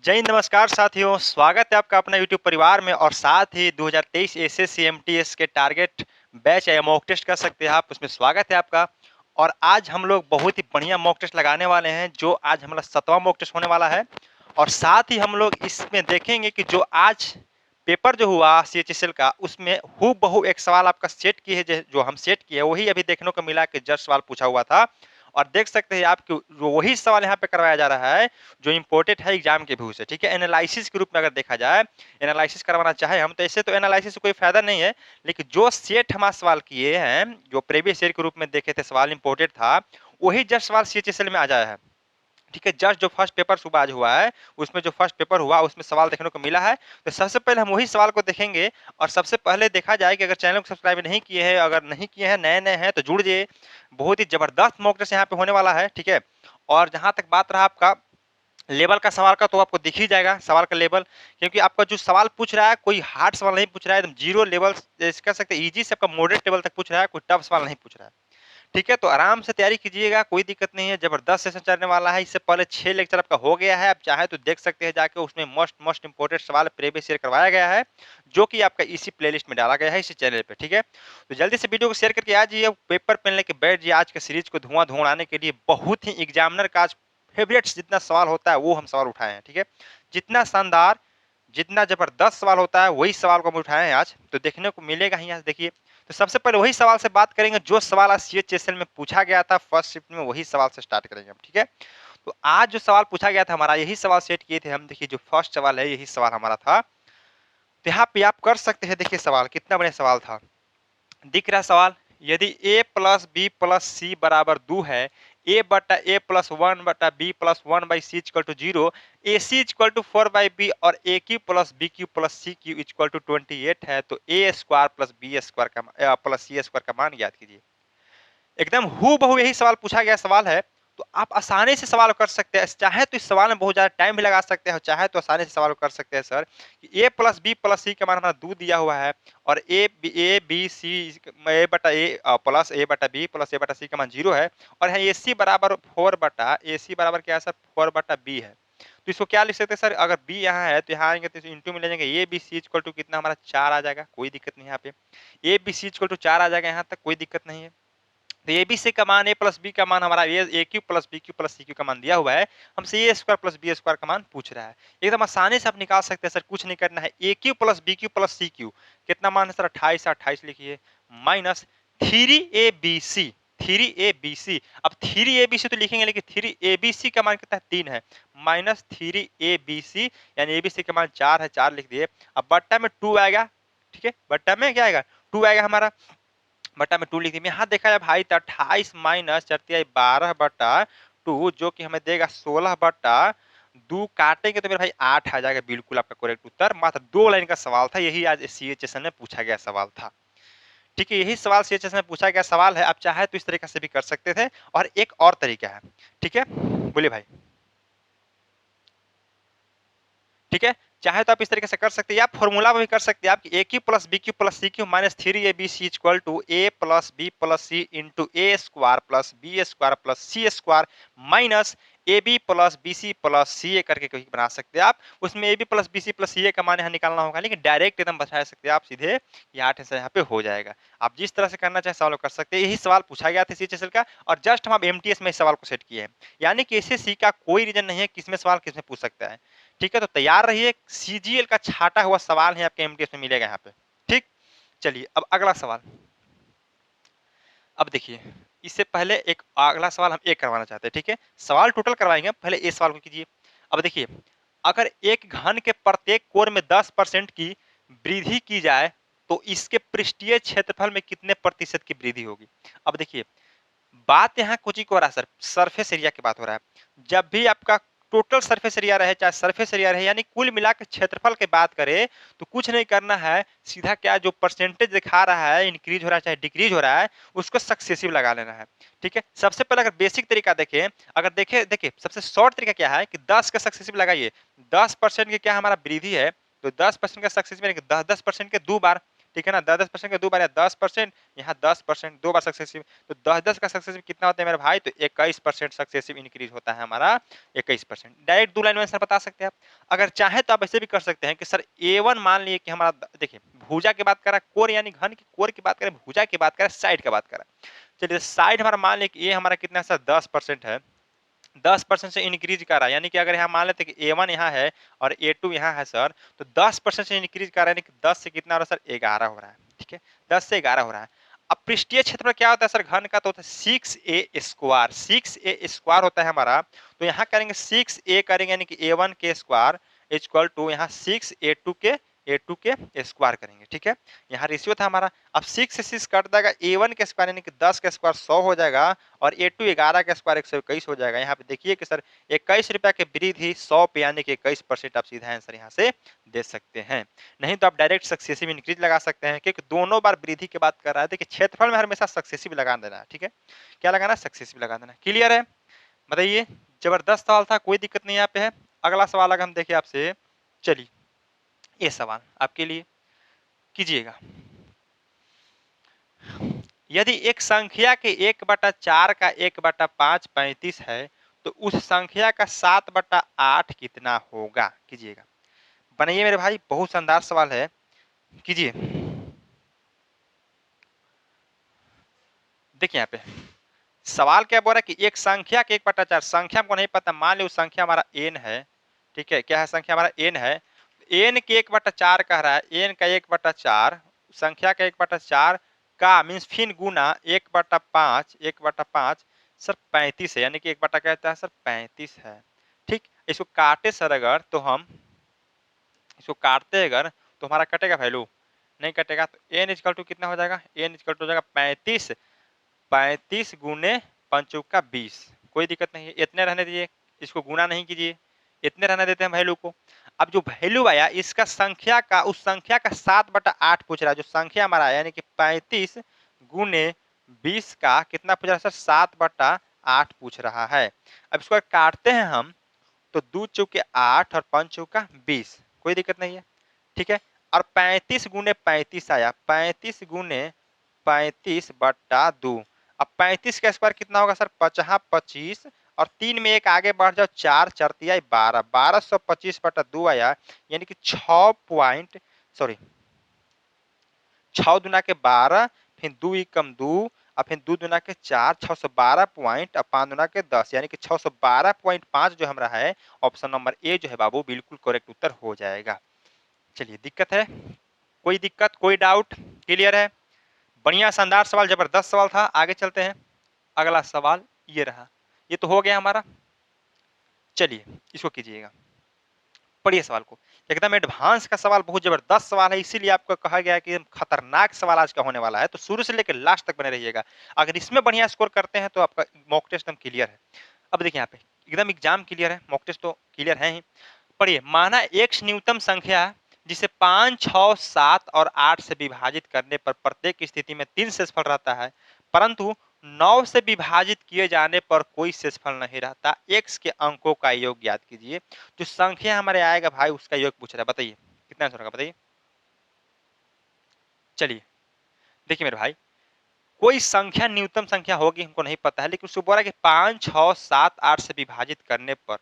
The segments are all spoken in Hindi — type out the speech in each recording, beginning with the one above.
जय हिंद, नमस्कार साथियों। स्वागत है आपका अपना यूट्यूब परिवार में और साथ ही 2023 एसएससी एमटीएस के टारगेट बैच या मॉक टेस्ट कर सकते हैं आप, उसमें स्वागत है आपका। और आज हम लोग बहुत ही बढ़िया मॉक टेस्ट लगाने वाले हैं, जो आज हमारा 7वां मॉक टेस्ट होने वाला है। और साथ ही हम लोग इसमें देखेंगे कि जो आज पेपर जो हुआ सीएचएसएल का, उसमें हूबहू एक सवाल आपका सेट की है, जो हम सेट किए वही अभी देखने को मिला कि जस्ट सवाल पूछा हुआ था। और देख सकते हैं आप कि वही सवाल यहाँ पे करवाया जा रहा है जो इम्पोर्टेड है एग्जाम के व्यू से। ठीक है, एनालिसिस के रूप में अगर देखा जाए, एनालिसिस करवाना चाहे हम तो ऐसे तो एनालिसिस से कोई फायदा नहीं है, लेकिन जो सेट हमारा सवाल किए हैं, जो प्रीवियस ईयर के रूप में देखे थे सवाल इम्पोर्टेड था, वही जस्ट सवाल सीएचएसएल में आ जाया है। ठीक है, जस्ट जो फर्स्ट पेपर सुबह आज हुआ है, उसमें जो फर्स्ट पेपर हुआ उसमें सवाल देखने को मिला है। तो सबसे पहले हम वही सवाल को देखेंगे। और सबसे पहले देखा जाए कि अगर चैनल को सब्सक्राइब नहीं किए हैं, अगर नहीं किए हैं, नए नए हैं तो जुड़ जाइए। बहुत ही जबरदस्त मॉक टेस्ट यहाँ पे होने वाला है। ठीक है, और जहां तक बात रहा आपका लेवल का सवाल का, तो आपको दिख ही जाएगा सवाल का लेवल, क्योंकि आपका जो सवाल पूछ रहा है कोई हार्ड सवाल नहीं पूछ रहा है, एकदम जीरो लेवल जैसे कह सकते हैं इजी से आपका मॉडरेट लेवल तक पूछ रहा है, कोई टफ सवाल नहीं पूछ रहा है। ठीक है, तो आराम से तैयारी कीजिएगा, कोई दिक्कत नहीं है। जबरदस्त सेशन चलने वाला है। इससे पहले 6 लेक्चर आपका हो गया है, आप चाहे तो देख सकते हैं जाके, उसमें मोस्ट मोस्ट इंपोर्टेंट सवाल प्रीवियस ईयर करवाया गया है, जो कि आपका इसी प्लेलिस्ट में डाला गया है इसी चैनल पे। ठीक है, तो जल्दी से वीडियो को शेयर करके आ जाइए, पेपर पेन लेके बैठ जाइए। आज के सीरीज को धुआं धुआं उड़ाने के लिए बहुत ही एग्जामिनर का आज फेवरेट्स जितना सवाल होता है वो हम सवाल उठाए हैं। ठीक है, जितना शानदार, जितना जबरदस्त सवाल होता है वही सवाल को हम उठाए हैं आज, तो देखने को मिलेगा ही। आज देखिए, तो सबसे पहले वही सवाल से बात करेंगे जो सवाल आज सीएचएसएल में पूछा गया था फर्स्ट शिफ्ट में, वही सवाल से स्टार्ट करेंगे हम। ठीक है, तो आज जो सवाल पूछा गया था हमारा, यही सवाल सेट किए थे हम। देखिए, जो फर्स्ट सवाल है यही सवाल हमारा था, तो यहाँ पे आप कर सकते हैं। देखिए सवाल कितना बढ़िया सवाल था, दिख रहा सवाल। यदि a प्लस बी प्लस सी बराबर 2 है, a बटा a प्लस 1 बटा b plus 1 by C equal to 0, A C equal to 4 by B और A cube plus B cube plus C cube equal to 28 है, तो A square plus B square का प्लस सी स्क्वायर का मान ज्ञात कीजिए। एकदम हूबहू यही सवाल पूछा गया सवाल है, तो आप आसानी से सवाल कर सकते हैं। चाहे तो इस सवाल में बहुत ज़्यादा टाइम भी लगा सकते हैं, चाहे तो आसानी से सवाल कर सकते हैं सर कि ए प्लस बी प्लस सी का मान हमारा 2 दिया हुआ है, और ए बी सी ए बटा ए प्लस ए बटा बी प्लस ए बटा सी का मान 0 है, और यहाँ ए सी बराबर 4 बटा ए सी बराबर क्या है सर, 4 बटा बी है। तो इसको क्या लिख सकते हैं सर, अगर बी यहाँ है तो यहाँ आएंगे तो इंटू में ले जाएंगे, A B C equal to कितना हमारा 4 आ जाएगा, कोई दिक्कत नहीं है यहाँ पे। A B C equal to 4 आ जाएगा यहाँ तक, कोई दिक्कत नहीं है। तो ए बी सी का मान, ए प्लस बी का मान हमारा A cube plus B cube plus C cube का मान दिया हुआ है, हमसे A square plus B square का मान पूछ रहा है। एकदम आसानी से आप निकाल सकते हैं सर, कुछ नहीं करना है। A cube plus B cube plus C cube कितना मान है सर, 28, 28 लिखिए, माइनस 3 ए बी सी। अब 3 ABC तो लिखेंगे, लेकिन 3 ABC का मान कितना है, 3 है, माइनस 3 ABC, यानी एबीसी का मान 4 है, 4 लिख दिए। अब बट्टा में 2 आएगा। ठीक है, बट्टा में क्या आएगा, 2 आएगा हमारा, बटा में 2 लिख दी। यहाँ देखा जाए भाई तो 28 माइनस 12 बटा 2, जो कि हमें देगा 16 बटा 2, काटेंगे तो मेरे भाई 8 आ जाएगा। बिल्कुल आपका करेक्ट उत्तर। मात्र 2 लाइन का सवाल था, यही आज सीएचएसएल में पूछा गया सवाल था। ठीक है, यही सवाल सीएचएसएल में पूछा गया सवाल है। आप चाहे तो इस तरीके से भी कर सकते थे, और एक और तरीका है। ठीक है, बोलिए भाई। ठीक है, चाहे तो आप इस तरीके से कर सकते हैं, या फॉर्मूला में भी कर सकते हैं आप, A cube plus B cube plus C cube minus 3 ABC equal to A plus B plus C into A square plus B square plus C square minus A B plus B C plus C A करके कोई बना सकते हैं आप। उसमें A B plus B C plus C A का मान यहाँ निकालना होगा, लेकिन डायरेक्ट एकदम बता सकते हैं आप सीधे, ये 8 आंसर यहाँ पे हो जाएगा। आप जिस तरह से करना चाहे सवाल कर सकते हैं। यही सवाल पूछा गया था सीएचएसएल का, और जस्ट हम एमटीएस में इस सवाल को सेट किए हैं, यानी कि एसएससी का कोई रीजन नहीं है किसमें सवाल किसमें पूछ सकता है। ठीक है, तो तैयार रहिए, सीजीएल का छाटा हुआ सवाल है आपके एमटीएस में मिलेगा यहाँ पे। ठीक, चलिए अब अगला सवाल। अब देखिए, इससे पहले एक अगला सवाल हम एक करवाना चाहते हैं। ठीक है, सवाल टोटल करवाएंगे, पहले इस सवाल को कीजिए। अब देखिए, अगर एक घन के प्रत्येक कोण में 10% की वृद्धि की जाए, तो इसके पृष्ठीय क्षेत्रफल में कितने प्रतिशत की वृद्धि होगी। अब देखिए, बात यहाँ कुछ ही को हो रहा है सर, सरफेस एरिया की बात हो रहा है। जब भी आपका टोटल सरफेस एरिया रहे, चाहे सरफेस एरिया रहे, यानी कुल मिलाकर क्षेत्रफल की बात करें, तो कुछ नहीं करना है, सीधा क्या जो परसेंटेज दिखा रहा है, इंक्रीज हो रहा है चाहे डिक्रीज हो रहा है, उसको सक्सेसिव लगा लेना है। ठीक है, सबसे पहले अगर बेसिक तरीका देखें, अगर देखें देखिए सबसे शॉर्ट तरीका क्या है कि 10 का सक्सेसिव लगाइए। 10% की क्या हमारा वृद्धि है, तो 10% का सक्सेसिव 10% के 2 बार, ठीक है ना। 10-10% के 2 बार या 10%, यहाँ 10% 2 बार सक्सेसिव, तो 10-10 का सक्सेसिव कितना होता है मेरे भाई, तो 21% सक्सेसिव इंक्रीज होता है हमारा 21%। डायरेक्ट 2 लाइन में आंसर बता सकते हैं आप। अगर चाहे तो आप ऐसे भी कर सकते हैं कि सर A1 मान लिए कि हमारा, देखिए भुजा की बात करा, कोर यानी घन की कोर की बात करें, भुजा की बात करें, साइड की बात करें। चलिए साइड हमारा मान लिया कि ये हमारा कितना है सर 10% है, 10% से इंक्रीज कर रहा है, यानी कि अगर यहाँ मान लेते हैं कि A1 यहाँ है और A2 यहाँ है सर, तो 10% से इंक्रीज कर रहा है, यानी कि 10 से कितना हो रहा है सर 11 हो रहा है, ठीक है 10 से 11 हो रहा है। अब पृष्ठीय क्षेत्र क्या होता है सर घन का, तो होता है 6a², 6a² होता है हमारा। तो यहाँ करेंगे 6a करेंगे यानी कि A1 के स्क्वायर इक्वल टू यहाँ 6a2 के स्क्वायर करेंगे, ठीक है। यहाँ रेशियो था हमारा। अब 6 से 6 कट जाएगा, A1 के स्क्वायर यानी कि 10 का स्क्वायर 100 हो जाएगा और A2 11 का स्क्वायर 121 हो जाएगा। यहाँ पे देखिए कि सर 21 रुपया की वृद्धि 100 पे यानी कि 21% आप सीधा आंसर यहाँ से दे सकते हैं। नहीं तो आप डायरेक्ट सक्सेसिव इंक्रीज लगा सकते हैं, क्योंकि दोनों बार वृद्धि की बात कर रहा है। देखिए क्षेत्रफल में हमेशा सक्सेसिव लगा देना है, ठीक है। क्या लगाना, सक्सेसिव लगा देना। क्लियर है, बताइए। जबरदस्त सवाल था, कोई दिक्कत नहीं यहाँ पे है। अगला सवाल अगर हम देखें आपसे, चलिए ये सवाल आपके लिए कीजिएगा। यदि एक संख्या के 1/4 का 1/5 35 है, तो उस संख्या का 7/8 कितना होगा, कीजिएगा। बनाइए मेरे भाई, बहुत शानदार सवाल है, कीजिए। देखिए यहाँ पे सवाल क्या बोल रहा है कि एक संख्या के 1/4, संख्या हमको नहीं पता, मान लो संख्या हमारा n है, ठीक है। क्या है, संख्या हमारा n है, n के 1/4 कह रहा है, n का 1/4 संख्या का 1/4 का मीन्स फिर गुना 1/5, 1/5 सर 35 है, यानी कि 1 बटा कहता है सर 35 है, ठीक। इसको काटे सर अगर, तो हम इसको काटते अगर तो हमारा कटेगा वैल्यू, नहीं कटेगा, तो n इक्वल टू कितना हो जाएगा, n इक्वल टू हो जाएगा 35, 35 गुने 5 का 20। कोई दिक्कत नहीं है, इतने रहने दीजिए, इसको गुना नहीं कीजिए, इतने रहने देते हैं वैल्यू को। अब जो वैल्यू आया इसका संख्या का, उस संख्या का 7/8 पूछ रहा है, जो संख्या हमारा यानी कि 35 गुने 20 का कितना पूछ रहा है सर, 7/8 पूछ रहा है। अब इसको काटते हैं हम, तो 2 चौके 8 और 5 चौका 20, कोई दिक्कत नहीं है, ठीक है। और 35 गुने 35 आया, 35 गुने 35/2। अब 35 का स्क्वायर कितना होगा सर, 50 25 और 3 में एक आगे बढ़ जाओ, 4 4 तिया 12, 1225/2 आया, यानी कि 6 पॉइंट, सॉरी 6 दुना के 12, फिर 2 एकम 2 और फिर 2 दुना के 4, 612 पॉइंट और 5 दुना के 10, यानी कि 612.5 जो हमारा है, ऑप्शन नंबर ए जो है बाबू बिल्कुल करेक्ट उत्तर हो जाएगा। चलिए दिक्कत है, कोई दिक्कत, कोई डाउट, क्लियर है। बढ़िया शानदार सवाल, जबरदस्त सवाल था। आगे चलते हैं, अगला सवाल ये रहा, ये तो हो गया हमारा। चलिए इसको कीजिएगा, पढ़िए सवाल को, एकदम एडवांस का सवाल, बहुत जबरदस्त सवाल है, इसीलिए आपको कहा गया है कि खतरनाक सवाल आज का होने वाला है, तो शुरू से लेकर लास्ट तक बने रहिएगा। अगर इसमें बढ़िया स्कोर करते हैं तो आपका मॉक टेस्ट एकदम क्लियर है। अब देखिए यहाँ पे एकदम एग्जाम क्लियर है, मॉक टेस्ट तो क्लियर है ही। पढ़िए, माना x न्यूनतम संख्या जिसे 5, 6, 7 और 8 से विभाजित करने पर प्रत्येक स्थिति में 3 शेषफल रहता है, परंतु 9 से विभाजित किए जाने पर कोई शेषफल नहीं रहता। x के अंकों का योग ज्ञात कीजिए। जो संख्या हमारे आएगा भाई उसका योग पूछ रहा है, बताइए कितना आंसर होगा, बताइए। चलिए देखिए मेरे भाई, कोई संख्या न्यूनतम संख्या होगी हमको नहीं पता है, लेकिन उसको बोला कि 5, 6, 7, 8 से विभाजित करने पर,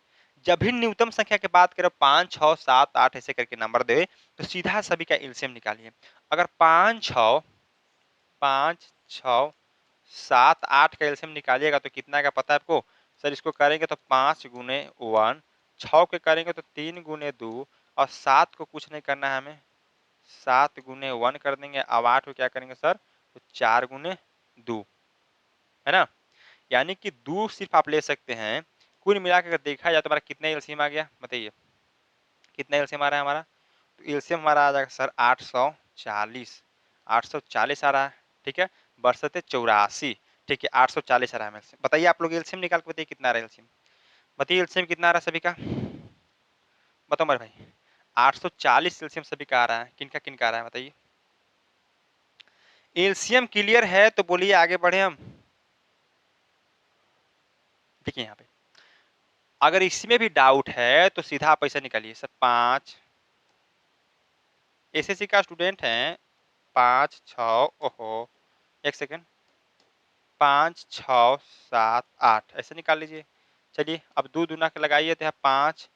जब भी न्यूनतम संख्या की बात करें 5, 6, 7, 8 ऐसे करके नंबर दे, तो सीधा सभी का एलसीएम निकालिए। अगर 5, 6, 5, 6, 7, 8 का एलसीएम निकालिएगा तो कितना का पता है आपको सर, इसको करेंगे तो 5 गुने 1, 6 के करेंगे तो 3 गुने 2 और 7 को कुछ नहीं करना है हमें, 7 गुने 1 कर देंगे। अब 8 को क्या करेंगे सर, तो 4 गुने 2, है ना, यानी कि 2 सिर्फ आप ले सकते हैं। कुल मिलाकर अगर देखा जाए तो हमारा कितना एलसीएम आ गया, बताइए कितना एलसीएम आ रहा है हमारा, तो एलसीएम हमारा आ जाएगा सर 840, 840 आ रहा है, ठीक है, बरसते 84, ठीक है 840 आ रहा है एलसीएम। बताइए आप लोग एलसीएम निकाल के बताइए कितना आ रहा है एलसीएम, बताइए एलसीएम कितना आ रहा है सभी का, बताओ मेरे भाई। 840 एलसीएम सभी का आ रहा है, किनका आ रहा है बताइए। एलसीएम क्लियर है तो बोलिए आगे बढ़े हम। देखिए यहाँ पे अगर इसमें भी डाउट है तो सीधा आप पैसा निकालिए सर, 5 एसएससी का स्टूडेंट हैं, 5 6 ओहो 1 सेकंड 5 6 7 8 ऐसे निकाल लीजिए। चलिए अब 2 दूना के लगाइए तो यहाँ 5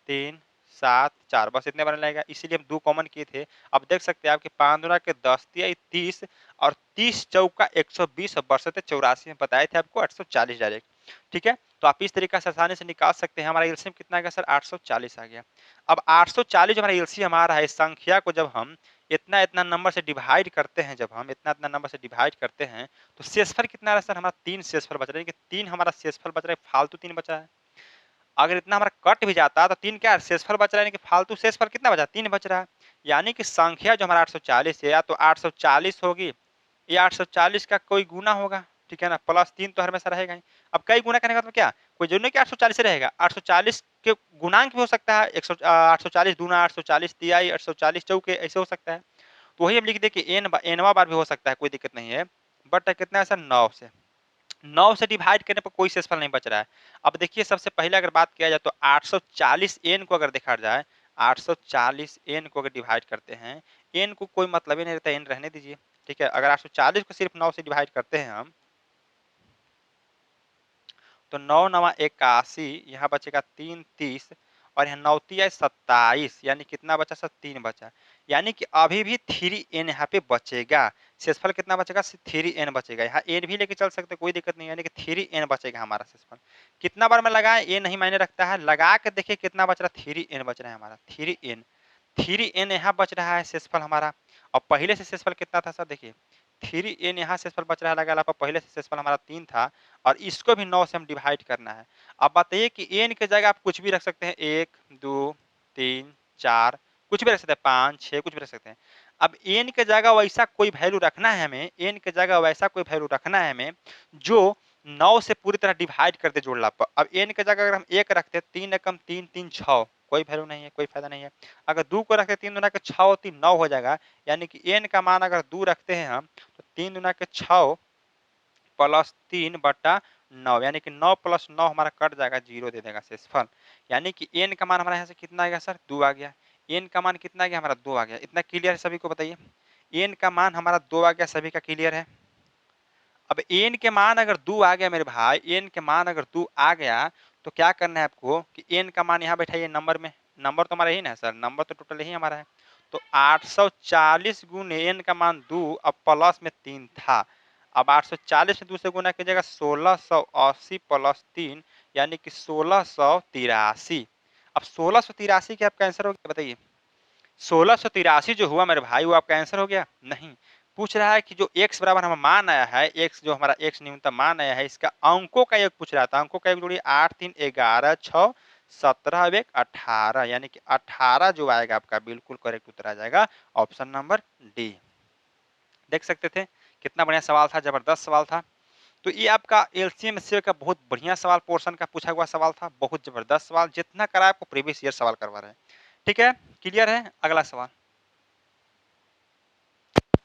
3 7 4 बस इतने बार लगेगा, इसीलिए हम 2 कॉमन किए थे। अब देख सकते हैं आपके 5 दूना के 10 तिया 30 और 30 चौका 120 और बरसते 84 में बताए थे आपको 840 डायरेक्ट। ठीक है, तो आप इस तरीका से आसानी से निकाल सकते हैं। हमारा एलसीएम कितना आ गया सर 840 आ गया। अब 840 जो हमारा एलसीएम आ रहा है, इस संख्या को जब हम इतना इतना नंबर से डिवाइड करते हैं, जब हम इतना इतना नंबर से डिवाइड करते हैं तो शेषफल कितना रहा सर हमारा 3 शेषफल बच रहा है कि 3 हमारा शेषफल बच रहा है, फालतू 3 बचा है। अगर इतना हमारा कट भी जाता तो 3 क्या शेषफल बच रहा है, कि फालतू शेषफल कितना बचा 3 बच रहा है। यानी कि संख्या जो हमारा 840 है या तो 840 होगी या 840 का कोई गुना होगा। ठीक है ना, प्लस 3 तो हमेशा रहेगा ही। अब कई गुना करने का मतलब क्या, कोई जरूरी नहीं कि 840 से रहेगा, 840 के गुणांक भी हो सकता है, 840 दूना 840 तिहाई 840 चौके ऐसे हो सकता है। तो वही हम लिख दे कि एनवा बार भी हो सकता है, कोई दिक्कत नहीं है। बट कितना है सर 9 से, 9 से डिवाइड करने पर कोई शेषफल नहीं बच रहा है। अब देखिए सबसे पहले अगर बात किया जाए तो 840 एन को अगर देखा जाए, 840 एन को अगर डिवाइड करते हैं, एन को कोई मतलब ही नहीं रहता, एन रहने दीजिए। ठीक है, अगर 840 को सिर्फ 9 से डिवाइड करते हैं हम तो 9 नवा 81, यहाँ बचेगा 3 30 और यहाँ 9 तिया 27, यानी कितना बचा सर 3 बचा। यानी कि अभी भी 3n यहाँ पे बचेगा। शेषफल कितना बचेगा 3n बचेगा, यहाँ n भी लेके चल सकते कोई दिक्कत नहीं, यानी कि 3n बचेगा हमारा शेषफल। कितना बार में लगाए ये नहीं मायने रखता है, लगा के देखिए कितना बच रहा है 3n बच रहा है हमारा 3n 3n यहाँ बच रहा है शेषफल हमारा। और पहले से शेषफल कितना था सर देखिए 3n यहाँ शेषफल बच रहा है, लगा पर पहले से शेषफल हमारा 3 था और इसको भी 9 से हम डिवाइड करना है। अब बताइए कि n की जगह आप कुछ भी रख सकते हैं, 1 2 3 4 कुछ भी रख सकते हैं, 5 6 कुछ भी रख सकते हैं। अब n की जगह वैसा कोई वैल्यू रखना है हमें, n की जगह वैसा कोई वैल्यू रखना है हमें जो 9 से पूरी तरह डिवाइड कर दे जोड़ला पर। अब n की जगह अगर हम 1 रखते हैं, 3 एकम 3 3 6 कोई वैल्यू नहीं है, कोई फायदा नहीं है। अगर 2 को रखते 3 दूना के 6 और 3 9 हो जाएगा, यानी कि n का मान अगर 2 रखते हैं हम तो 3 दूना के 6 प्लस 3 बटा 9, यानी कि 9 प्लस 9 हमारा कट जाएगा, 0 दे देगा शेषफल। यानी कि n का मान हमारा यहाँ से कितना आ गया सर 2 आ गया। n का मान कितना आ गया हमारा 2 आ गया। इतना क्लियर है सभी को, बताइए n का मान हमारा 2 आ गया, सभी का क्लियर है। अब n के मान अगर 2 आ गया मेरे भाई, n के मान अगर 2 आ गया तो क्या करना है आपको कि n का मान यहाँ बैठाइए नंबर में, नंबर तो हमारा यही ना है सर, नंबर तो टोटल यही हमारा है। तो 840 गुने n का मान 2 अब प्लस में 3 था। अब 840 में 2 से गुना कीजिएगा 1680 प्लस 3 यानी कि 1683। अब 1683 के आपका आंसर हो गया, बताइए 1683 जो हुआ मेरे भाई वो आपका आंसर हो गया नहीं। पूछ रहा है कि जो x बराबर हमारा मान आया है, x जो हमारा x न्यूनतम मान आया है, इसका अंकों का योग पूछ रहा था। अंकों का योग जोड़िए 8 3 11 6 17 1 18, यानी कि 18 जो आएगा आपका बिल्कुल करेक्ट उत्तर आ जाएगा ऑप्शन नंबर डी। देख सकते थे कितना बढ़िया सवाल था, जबरदस्त सवाल था। तो ये आपका एलसीएम एचसीएफ का बहुत बढ़िया सवाल, पोर्शन का पूछा हुआ सवाल था, बहुत जबरदस्त सवाल, जितना करा आपको प्रीवियस ईयर सवाल करवा रहे हैं। ठीक है, क्लियर है। अगला सवाल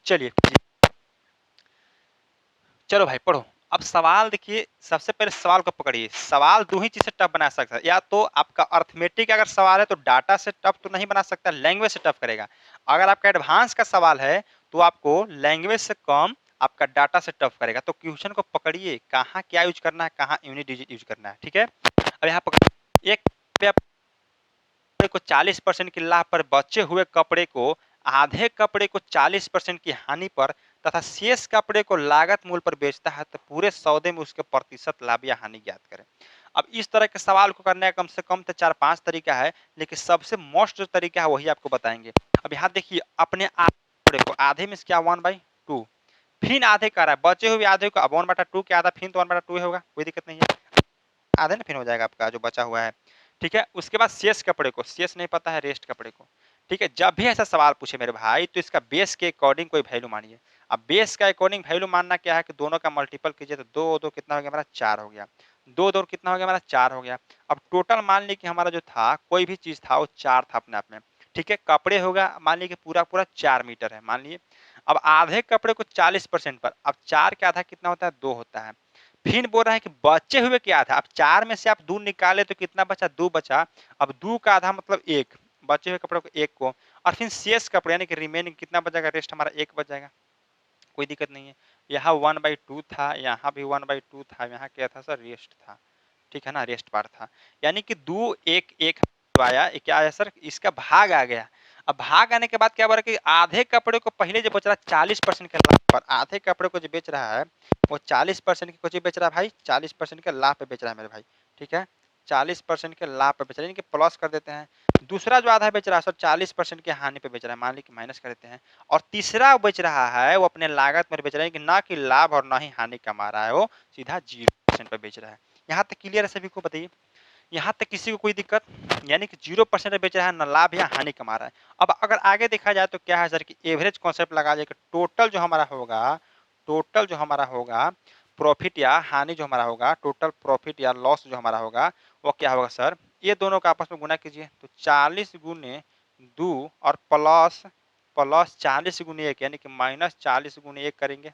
चलिए जी। चलो भाई पढ़ो। अब सवाल देखिए, सबसे पहले सवाल को पकड़िए। सवाल दो ही चीज से टफ बना सकता है, या तो आपका अर्थमेटिक अगर सवाल है तो डाटा से टफ तो नहीं बना सकता, लैंग्वेज से टफ करेगा। अगर आपका एडवांस का सवाल है तो आपको लैंग्वेज से कम आपका डाटा से टफ करेगा। तो क्वेश्चन को पकड़िए, कहाँ क्या यूज करना है, कहाँ यूनिट डिजिट यूज करना है। ठीक है, अब यहाँ पकड़िए। एक पे आप को 40% की लाभ पर बचे हुए कपड़े को आधे कपड़े को 40% की हानि पर तथा शेष कपड़े को लागत मूल्य पर बेचता है तो पूरे सौदे में उसके प्रतिशत लाभ या हानि ज्ञात करें। अब इस तरह के सवाल को करने का कम से कम तो 4-5 तरीका है, लेकिन सबसे मोस्ट जो तरीका है वही आपको बताएंगे। अब यहाँ देखिए, अपने कपड़े को आधे में क्या 1/2, फिर आधे कर रहा है, बचे हुए आधे को अब 1/2 के आधा, फिर तो 1/2 होगा, कोई दिक्कत नहीं है, आधे ना फिर हो जाएगा आपका जो बचा हुआ है। ठीक है, उसके बाद शेष कपड़े को, शेष नहीं पता है रेस्ट कपड़े को। ठीक है, जब भी ऐसा सवाल पूछे मेरे भाई तो इसका बेस के अकॉर्डिंग कोई वैल्यू मानिए। अब बेस का अकॉर्डिंग वैल्यू मानना क्या है कि दोनों का मल्टीपल कीजिए तो 2 2 कितना हो गया हमारा 4 हो गया, 2 2 कितना हो गया हमारा 4 हो गया। अब टोटल मान ली कि हमारा जो था कोई भी चीज था वो 4 था अपने आप में। ठीक है, कपड़े होगा मान लीजिए पूरा पूरा 4 मीटर है मान लिए। अब आधे कपड़े को 40% पर, अब 4 का आधा कितना होता है 2 होता है। फिर बोल रहा है कि बचे हुए क्या था, अब 4 में से आप 2 निकाले तो कितना बचा 2 बचा। अब 2 का आधा मतलब 1, बचे हुए कपड़ों को 1 को, और फिर शेष कपड़े यानी कि रिमेनिंग कितना बचेगा, रेस्ट हमारा 1 बच जाएगा, कोई दिक्कत नहीं है। यहाँ 1/2 था, यहाँ भी 1/2 था, यहाँ क्या था सर, रेस्ट था, ठीक है ना, रेस्ट पार्ट था, यानी कि 2 1 1 आया, क्या आया सर, इसका भाग आ गया। अब भाग आने के बाद क्या बोल रहा है कि आधे कपड़े को पहले जो बच रहा है 40% के लाभ पर, आधे कपड़े को जो बेच रहा है वो 40% की कुछ बेच रहा है भाई, 40% के लाभ पे बेच रहा है मेरे भाई, ठीक है, 40% के लाभ पे बेच रहा है, यानी कि प्लस कर देते हैं। दूसरा जो आधा बेच रहा है सर 40% के हानि पे बेच रहा है, मान ली कि माइनस कर देते हैं। और तीसरा बेच रहा है वो अपने लागत पर बेच रहा है कि ना कि लाभ और ना ही हानि कमा रहा है, वो सीधा 0% पे बेच रहा है। यहाँ तक क्लियर है सभी को, बताइए यहाँ तक किसी को कोई दिक्कत, यानी कि 0% बेच रहा है, ना लाभ या हानि कमा रहा है। अब अगर आगे देखा जाए तो क्या है सर कि एवरेज कॉन्सेप्ट लगा जाए कि टोटल जो हमारा होगा, टोटल जो हमारा होगा प्रॉफिट या हानि जो हमारा होगा, टोटल प्रॉफिट या लॉस जो हमारा होगा वो क्या होगा सर, ये दोनों का आपस में गुना कीजिए, तो 40 गुने 2 और प्लस प्लस 40 गुने 1 यानी कि माइनस 40 गुने 1 करेंगे,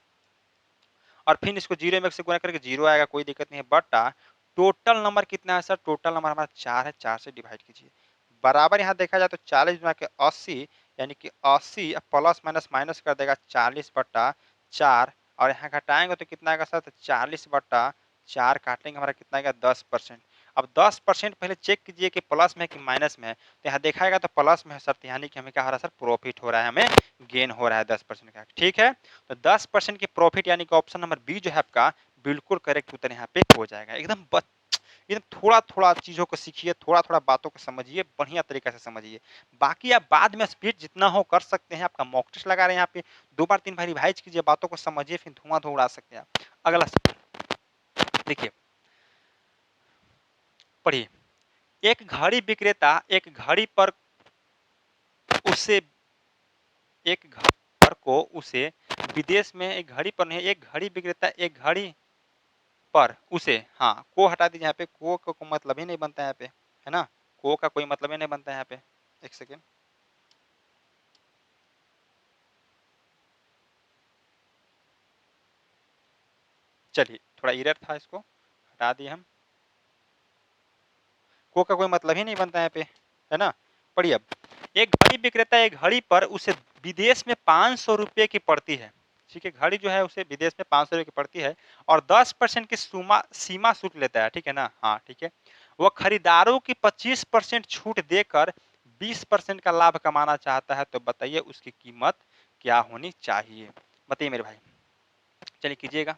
और फिर इसको 0 में 1 से गुना करके 0 आएगा, कोई दिक्कत नहीं है, बटा टोटल नंबर कितना है सर, टोटल नंबर हमारा 4 है, 4 से डिवाइड कीजिए, बराबर यहाँ देखा जाए तो 40 गुना के 80, यानी कि 80 प्लस माइनस माइनस कर देगा 40/4, और यहाँ घटाएंगे तो कितना आएगा सर, तो 40/4 काटेंगे हमारा कितना आएगा 10%। अब 10% पहले चेक कीजिए कि प्लस में है कि माइनस में है, तो यहाँ देखाएगा तो प्लस में है सर, यानी कि हमें क्या हो रहा है सर, प्रॉफिट हो रहा है, हमें गेन हो रहा है 10% का, ठीक है। तो 10% की प्रॉफिट यानी कि ऑप्शन नंबर बी जो है आपका बिल्कुल करेक्ट उत्तर यहाँ पे हो जाएगा। एकदम थोड़ा थोड़ा चीज़ों को सीखिए, थोड़ा थोड़ा बातों को समझिए, बढ़िया तरीके से समझिए, बाकी आप बाद में स्पीड जितना हो कर सकते हैं। आपका मॉक टेस्ट लगा रहे हैं यहाँ पे, 2 बार 3 बार रिवाइज कीजिए, बातों को समझिए, फिर धुआं उड़ा सकते हैं आप। अगला देखिए, पढ़िए, एक घड़ी विक्रेता एक घड़ी पर उसे एक घर को उसे विदेश में, एक घड़ी पर नहीं, एक घड़ी विक्रेता एक घड़ी पर उसे, हाँ को हटा दीजिए, यहाँ पे को मतलब ही नहीं बनता है यहाँ पे, है ना, को का कोई मतलब ही नहीं बनता है यहाँ पे, एक सेकेंड, चलिए थोड़ा इरर था, इसको हटा दिए हम, को का कोई मतलब ही नहीं बनता है यहाँ पे, है ना। पढ़िए अब, एक घड़ी विक्रेता एक घड़ी पर उसे विदेश में 500 रुपये की पड़ती है, ठीक है, घड़ी जो है उसे विदेश में 500 रुपये की पड़ती है, और 10% की सीमा शुल्क लेता है, ठीक है ना, हाँ ठीक है। वह खरीदारों की 25% छूट देकर 20% का लाभ कमाना चाहता है, तो बताइए उसकी कीमत क्या होनी चाहिए, बताइए मेरे भाई, चलिए कीजिएगा,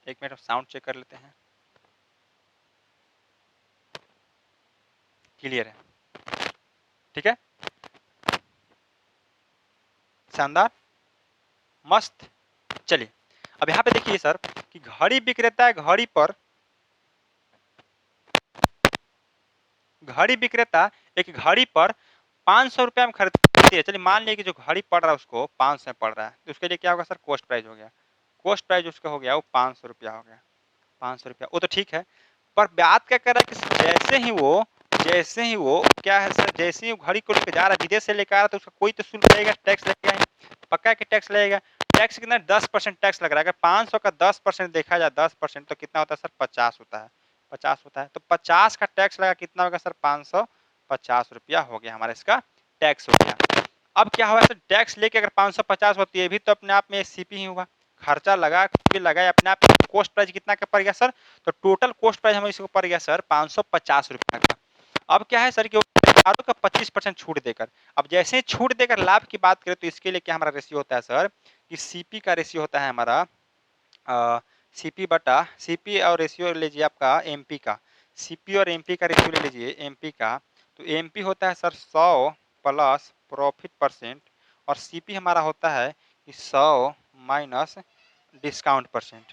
1 मिनट साउंड चेक कर लेते हैं, क्लियर है, ठीक है, शानदार, मस्त। चलिए अब यहाँ पे देखिए सर कि घड़ी विक्रेता है, घड़ी विक्रेता एक घड़ी पर 500 रुपया में खरीदती है, चलिए मान लिया कि जो घड़ी पड़ रहा है उसको 500 में पड़ रहा है, तो उसके लिए क्या होगा सर, कॉस्ट प्राइस हो गया, कॉस्ट प्राइस उसका हो गया वो 500 रुपया हो गया, 500 रुपया, वो तो ठीक है। पर बात क्या कर रहा है कि जैसे ही वो क्या है सर, जैसे ही वो घड़ी को लेकर जा रहा है, विदेश से लेकर आ रहा है, तो उसका कोई तो शुल्क लगेगा, टैक्स लगेगा ही, पक्का कि टैक्स लगेगा, टैक्स कितना 10% टैक्स लग रहा है, अगर 500 का 10% देखा जाए 10% तो कितना होता है सर, 50 होता है, 50 होता है, तो 50 का टैक्स लगा कितना होगा सर, 550 रुपया हो गया हमारा, इसका टैक्स हो गया। अब क्या हुआ सर, टैक्स लेके अगर 550 होती है भी तो अपने आप में सीपी ही होगा, खर्चा लगा भी लगा अपने आप, कॉस्ट प्राइस कितना का पड़ गया सर, तो टोटल कॉस्ट प्राइस हमें इसको पड़ गया सर 550 रुपया का। अब क्या है सर कि खरीदारों का 25% छूट देकर, अब जैसे ही छूट देकर लाभ की बात करें तो इसके लिए क्या हमारा रेशियो होता है सर, कि सीपी का रेशियो होता है हमारा, सीपी बटा सीपी और रेशियो लीजिए आपका एमपी का, सीपी और एमपी का रेशियो ले लीजिए एमपी का, तो एमपी होता है सर 100 प्लस प्रॉफिट परसेंट, और सीपी हमारा होता है कि 100 माइनस डिस्काउंट परसेंट,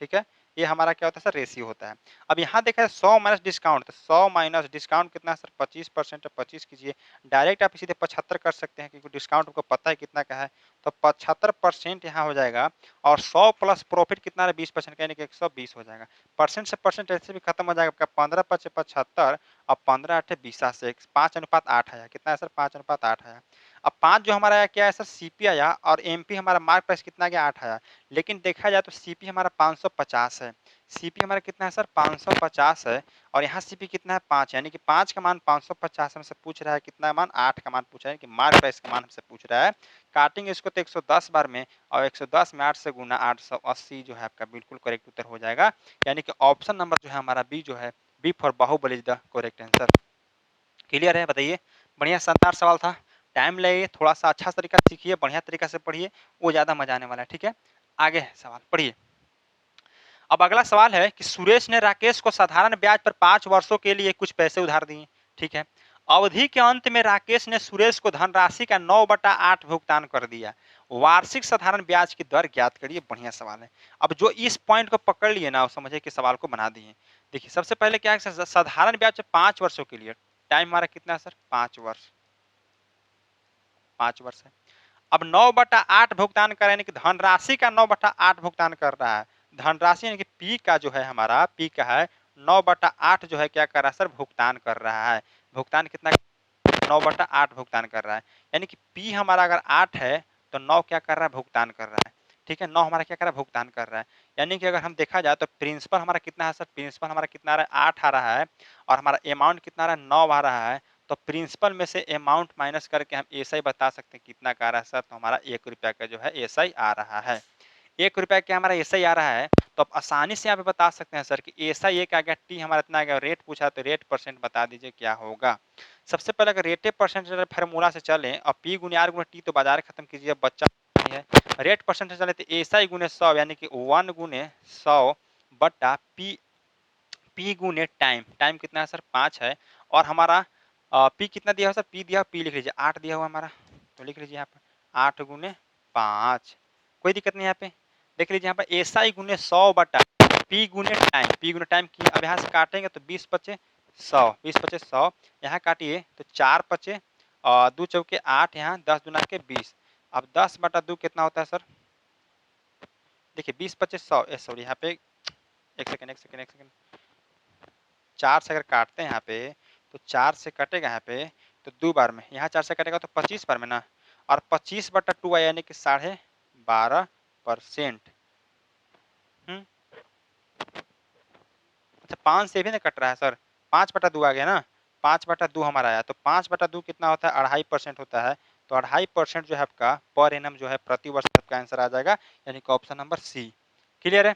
ठीक है, ये हमारा क्या होता है सर, रेशियो होता है। अब यहाँ देखा है 100 माइनस डिस्काउंट, तो 100 माइनस डिस्काउंट कितना है सर, 25%, 25 कीजिए, डायरेक्ट आप सीधे 75 कर सकते हैं क्योंकि डिस्काउंट आपको पता है कितना का है, तो 75% यहाँ हो जाएगा, और 100 प्लस प्रॉफिट कितना है 20% यानी कि 120 हो जाएगा, परसेंट से परसेंट ऐसे भी खत्म हो जाएगा आपका, 15×5 = 75 और 15×8 = 20 से 5:8 आया, कितना है सर, 5:8 आया। अब 5 जो हमारा क्या है सर सीपी आया और एमपी हमारा मार्क प्राइस कितना गया 8 आया। लेकिन देखा जाए तो सीपी हमारा 550 है। सीपी हमारा कितना है सर 550 है और यहाँ सीपी कितना है 5 यानी कि 5 का मान 550 हमसे पूछ रहा है, कितना मान 8 का मान पूछ रहा है कि मार्क प्राइस का मान हमसे पूछ रहा है। काटेंगे इसको तो 110 बार में और 110 में 8 से गुना 880 जो है आपका बिल्कुल करेक्ट उत्तर हो जाएगा। यानी कि ऑप्शन नंबर जो है हमारा बी जो है B for Baahubali is the correct answer. Clear है बताइए। बढ़िया शानदार सवाल था। टाइम लगे थोड़ा सा अच्छा तरीका सीखिए, बढ़िया तरीका से पढ़िए, वो ज्यादा मजा आने वाला है। ठीक है आगे सवाल पढ़िए। अब अगला सवाल है कि सुरेश ने राकेश को साधारण ब्याज पर 5 वर्षों के लिए कुछ पैसे उधार दिए। ठीक है अवधि के अंत में राकेश ने सुरेश को धनराशि का 9/8 भुगतान कर दिया। वार्षिक साधारण ब्याज की दर ज्ञात करिए। बढ़िया सवाल है। अब जो इस पॉइंट को पकड़ लिए ना समझे कि सवाल को बना दिए। देखिए सबसे पहले क्या है साधारण ब्याज 5 वर्षों के लिए। टाइम हमारा कितना है सर 5 वर्ष। 5 वर्ष है। अब 9/8 भुगतान कर यानी कि धनराशि का 9/8 भुगतान कर रहा है। धनराशि यानी कि पी का जो है हमारा पी का है 9/8 जो है क्या कर रहा है सर भुगतान कर रहा है। भुगतान कितना 9/8 भुगतान कर रहा है। यानी कि पी हमारा अगर 8 है तो 9 क्या कर रहा है भुगतान कर रहा है। ठीक है 9 हमारा क्या कर रहा है भुगतान कर रहा है। यानी कि अगर हम देखा जाए तो प्रिंसिपल हमारा कितना है सर प्रिंसिपल हमारा कितना आ रहा है 8 आ रहा है और हमारा अमाउंट कितना आ रहा है 9 आ रहा है। तो प्रिंसिपल में से अमाउंट माइनस करके हम एसआई बता सकते हैं कितना का आ रहा है सर। तो हमारा 1 रुपया का जो है एसआई आ रहा है। 1 रुपया क्या हमारा एसआई आ रहा है। तो आप आसानी से यहाँ पे बता सकते हैं सर कि एसआई एक आ गया टी हमारा इतना आ गया। रेट पूछा तो रेट परसेंट बता दीजिए क्या होगा। सबसे पहले अगर रेटे परसेंट फार्मूला से चले और पी गुने आर गुने टी तो बाजार खत्म कीजिए बच्चा नहीं है। रेट परसेंट से चले तो एसआई गुने 100 यानी कि 1 गुने 100 बट्टा पी पी गुने टाइम। टाइम कितना है सर 5 है और हमारा पी कितना दिया हुआ सर पी दिया पी लिख लीजिए 8 दिया हुआ हमारा। तो लिख लीजिए यहाँ पर 8 गुने 5 कोई दिक्कत नहीं यहाँ पे। देख लीजिए यहाँ पर एसआई गुने 100 बटा पी गुने टाइम की। अब यहाँ से काटेंगे तो 20 बचे 100 20 बचे 100 यहाँ काटिए तो 4 बचे 2 चौके 8 यहाँ 10 दुना के 20। अब 10/2 कितना होता है सर। देखिए 20 बचे 100 सॉरी यहाँ पे एक सेकेंड 4 से अगर काटते हैं यहाँ पे तो 4 से कटेगा यहाँ पे तो 2 बार में यहाँ 4 से कटेगा तो 25 बार में ना और 25/2 आया यानी कि 12.5%। अच्छा 5 से भी ना कट रहा है सर 5/2 आ गया ना 5/2 हमारा आया तो 5/2 कितना होता है 2.5% होता है। तो 2.5% जो है आपका पर एनम जो है प्रति वर्ष आपका आंसर आ जाएगा यानी कि ऑप्शन नंबर सी। क्लियर है।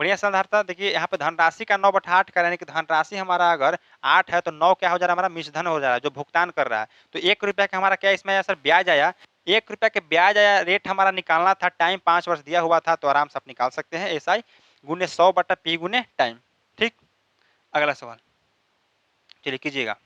बढ़िया सवाल था। देखिए यहाँ पे धनराशि का 9/8 का यानी कि धनराशि हमारा अगर 8 है तो 9 क्या हो जा रहा है हमारा मिश्रधन हो जा रहा है जो भुगतान कर रहा है। तो 1 रुपया का हमारा क्या इसमें आया सर ब्याज आया। 1 रुपया के ब्याज आया रेट हमारा निकालना था टाइम 5 वर्ष दिया हुआ था तो आराम से आप निकाल सकते हैं एसआई गुने 100 बटा पी गुने टाइम। ठीक अगला सवाल चलिए कीजिएगा।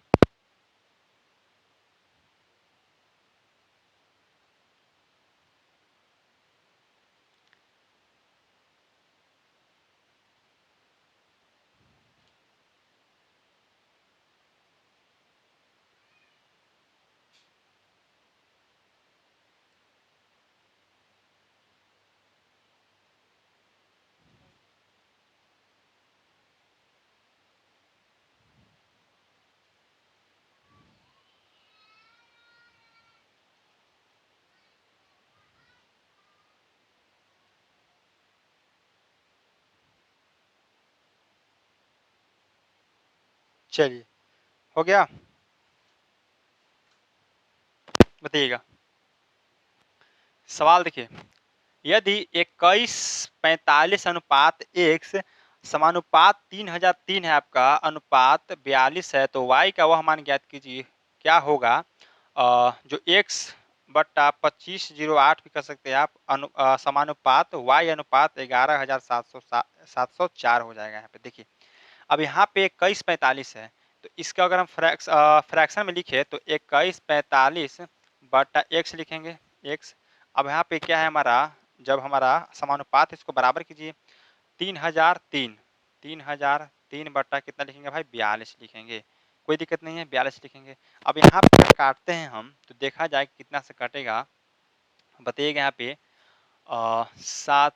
चलिए हो गया बताइएगा। सवाल देखिए यदि 21:45 समानुपात 3003 है आपका अनुपात 42 है तो y का वह मान ज्ञात कीजिए क्या होगा। जो x बट्टा 2508 भी कर सकते हैं आप समानुपात y अनुपात 11,704 हो जाएगा। यहाँ पे देखिए अब यहाँ पे 21:45 है तो इसका अगर हम फ्रैक्शन में लिखे तो 21:45 बट्टा x लिखेंगे x। अब यहाँ पे क्या है हमारा जब हमारा समानुपात इसको बराबर कीजिए 3003 3003 बट्टा कितना लिखेंगे भाई 42 लिखेंगे। कोई दिक्कत नहीं है 42 लिखेंगे। अब यहाँ पे काटते हैं हम तो देखा जाए कितना से कटेगा बताइएगा। यहाँ पे 7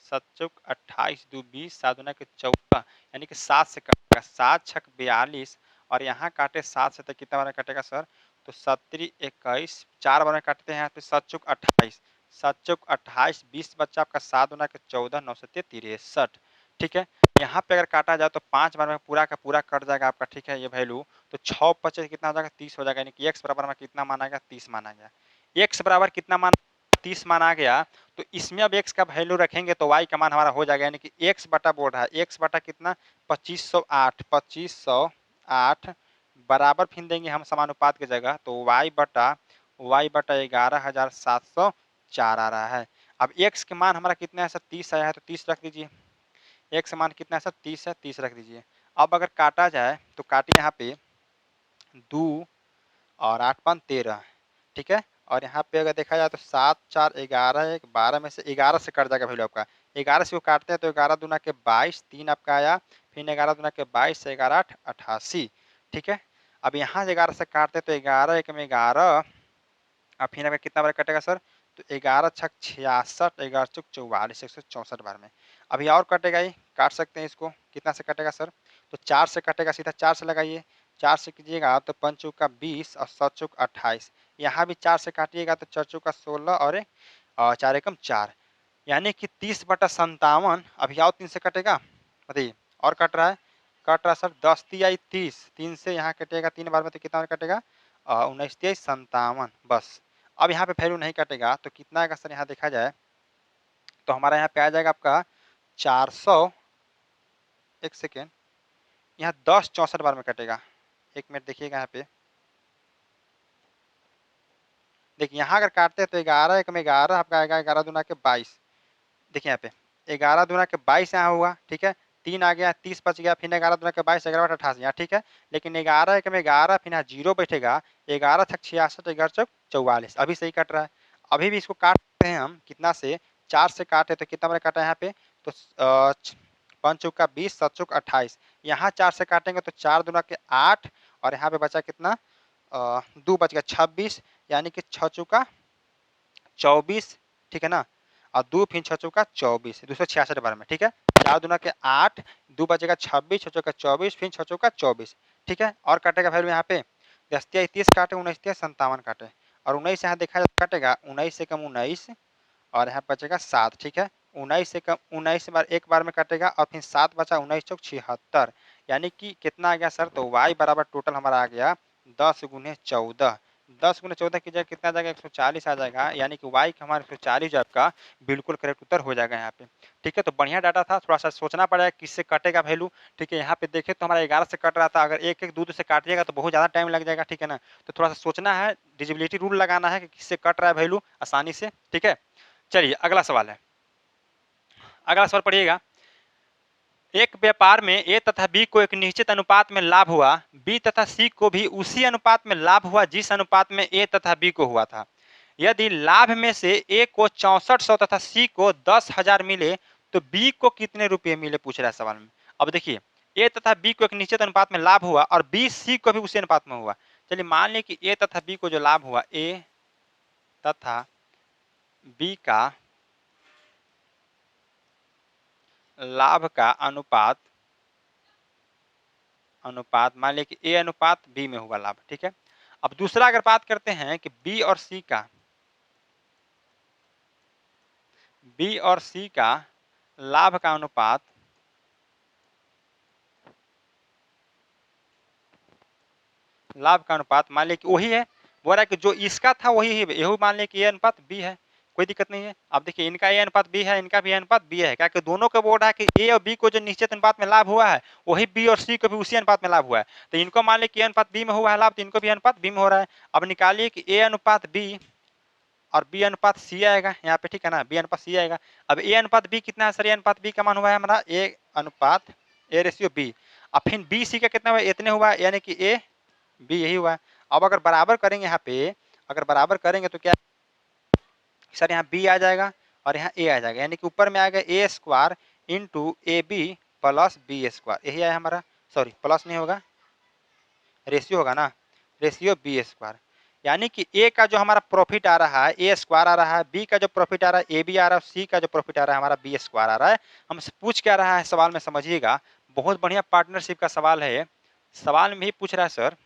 7 चौक 28 2 20 7 दूना के 14 यानी कि 7 से कटेगा 7 छक 42 और यहाँ काटे 7 से तो कितना वाला कटेगा सर तो 7×3 = 21, 4 बार में काटते हैं यहाँ पे 7×4 = 28, 7×4 = 28, 20 बच्चा आपका 7 गुना के 14, 9×7 = 63। ठीक है, यहाँ पे अगर काटा जाए तो 5 बार में पूरा का पूरा कट जाएगा आपका। ठीक है, ये वैल्यू तो 6 25 कितना हो जाएगा 30 हो जाएगा, यानी कि x बराबर में कितना माना गया 30 माना गया। x बराबर कितना माना 30 माना गया, तो इसमें अब x का वैल्यू रखेंगे तो y का मान हमारा हो जाएगा, यानी कि x बटा बोल रहा है x बटा कितना 2508 बराबर फिर देंगे हम समानुपात की जगह, तो y बटा 11,704 आ रहा है। अब x के मान हमारा कितना है सर 30 आया है, तो 30 रख दीजिए। x मान कितना है सर 30 है, 30 रख दीजिए। अब अगर काटा जाए तो काटिए यहाँ पे 2 और 8 5 13। ठीक है, और यहाँ पे अगर देखा जाए तो 7 4 11, 12 में से 11 से कट जाएगा वैल्यू आपका। 11 से वो काटते हैं तो 11 दूना के 22, 3 आपका आया, फिर 11 दूना के 22 से 11 8 88। ठीक है, अब यहाँ से 11 से काटते तो 11 1 में 11, अब फिर आपका कितना बार कटेगा सर, तो 11 छक 66, 11 चुक 44, 164 बार में। अभी और कटेगा ही, काट सकते हैं इसको, कितना से कटेगा सर, तो 4 से कटेगा, सीधा 4 से लगाइए, 4 से कीजिएगा तो 5 चौका 20 और 7 चौक 28। यहाँ भी 4 से काटिएगा तो 4 चौका 16 और 4 एकम 4, यानी कि 30/57। अभी आओ 3 से कटेगा, बताइए, और कट रहा है, कट रहा सर 10 तिहाई 30, 3 से यहाँ कटेगा 3 बार में तो कितना कटेगा 19 तिहाई 57 बस। अब यहाँ पे वैल्यू नहीं कटेगा तो कितना आएगा सर, यहाँ देखा जाए तो हमारा यहाँ पे आ जाएगा आपका 400, एक सेकेंड, यहाँ 10 64 बार में कटेगा, एक मिनट देखिएगा यहाँ पे, देखिए यहाँ अगर काटते हैं तो 11 1 में 11 आपका आएगा 11 दूना के 22। देखिए यहाँ पे 11 दूना के 22 यहाँ हुआ। ठीक है, 3 आ गया, 30 बच गया, फिर 11 दूना के 22, 11 8 88 यहाँ। ठीक है, लेकिन 11 1 में 11, फिर यहाँ 0 बैठेगा, 11 छक 66, 11 चौक 44, अभी सही कट रहा है। अभी भी इसको काट सकते हैं हम, कितना से 4 से काटे तो कितना बार काटा है यहाँ पे, तो 5 चौका 20, 7 चौक 28, यहाँ 4 से काटेंगे तो 4 दूना के 8 और यहाँ पे बचा कितना 2 बच गया 26, यानी कि 6 चौका 24। ठीक है ना, और 2 फिर 6 चौका 24, 266 बार में। ठीक है, 4 दूना के 8, 2 बचेगा 26, 6 चौका 24, फिर 6 चौका 24। ठीक है, और काटेगा वैल्यू यहाँ पे 10 तिहाई 30 काटे, 19 तिहाई 57 काटे, और 19 यहाँ देखा जाए काटेगा 19 से कम 19 और यहाँ बचेगा 7। ठीक है, 19 से कम 19 बार एक बार में कटेगा और फिर 7 बचा, 19 चौक 76, यानी कि कितना आ गया सर, तो y बराबर टोटल हमारा आ गया 10 गुने 14, 10 गुने 14 की जगह कितना आ जाएगा 140 आ जाएगा, यानी कि y का हमारा 140 जो आपका बिल्कुल करेक्ट उत्तर हो जाएगा यहाँ पे। ठीक है, तो बढ़िया डाटा था, थोड़ा सा सोचना पड़ेगा किससे कटेगा वैल्यू। ठीक है, यहाँ पे देखे तो हमारा 11 से कट रहा था, अगर एक एक दूध से काटिएगा तो बहुत ज़्यादा टाइम लग जाएगा। ठीक है ना, तो थोड़ा सा सोचना है, डिजिबिलिटी रूल लगाना है कि किससे कट रहा है वैल्यू आसानी से। ठीक है, चलिए अगला सवाल है, अगला सवाल पढ़िएगा। एक व्यापार में ए तथा बी को एक निश्चित अनुपात में लाभ हुआ, बी तथा सी को भी उसी अनुपात में लाभ हुआ जिस अनुपात में ए तथा बी को हुआ था। यदि लाभ में से ए को 6400 तथा सी को 10,000 मिले तो बी को कितने रुपये मिले, पूछ रहा है सवाल में। अब देखिए, ए तथा बी को एक निश्चित अनुपात में लाभ हुआ और बी सी को भी उसी अनुपात में हुआ। चलिए मान लें कि ए तथा बी को जो लाभ हुआ, ए तथा बी का लाभ का अनुपात मान लें कि ए अनुपात बी में हुआ लाभ। ठीक है, अब दूसरा अगर बात करते हैं कि बी और सी का लाभ का अनुपात मान लें कि वही है, बोल रहा है कि जो इसका था वही है, यही मान लें कि ए अनुपात बी है, कोई दिक्कत नहीं है। अब देखिए, इनका ए अनुपात बी है, इनका भी ए अनुपात बी है, क्या कि दोनों को बोल रहा है कि ए और बी को जो निश्चित अनुपात में लाभ हुआ है वही बी और सी को भी उसी अनुपात में लाभ हुआ है। तो इनको मान लें कि ए अनुपात बी में हुआ है लाभ, तो इनको भी अनुपात बी में हो रहा है। अब निकालिए कि ए अनुपात बी और बी अनुपात सी आएगा यहाँ पे। ठीक है ना, बी अनुपात सी आएगा। अब ए अनुपात बी कितना है सर, ए अनुपात बी का मान हुआ है हमारा ए अनुपात ए रेशियो बी, अब फिर बी सी का कितना हुआ, इतने हुआ, यानी कि ए बी यही हुआ। अब अगर बराबर करेंगे यहाँ पे, अगर बराबर करेंगे तो क्या सर, यहाँ बी आ जाएगा और यहाँ ए आ जाएगा, यानी कि ऊपर में आएगा A square into A B plus B square, यही आया हमारा। सॉरी, प्लस नहीं होगा, रेशियो होगा ना, रेशियो बी स्क्वायर, यानी कि ए का जो हमारा प्रॉफिट आ रहा है ए स्क्वायर आ रहा है, बी का जो प्रॉफिट आ रहा है ए बी आ रहा है, सी का जो प्रॉफिट आ रहा है हमारा बी स्क्वायर आ रहा है। हमसे पूछ क्या रहा है सवाल में, समझिएगा, बहुत बढ़िया पार्टनरशिप का सवाल है। सवाल में ही पूछ रहा है सर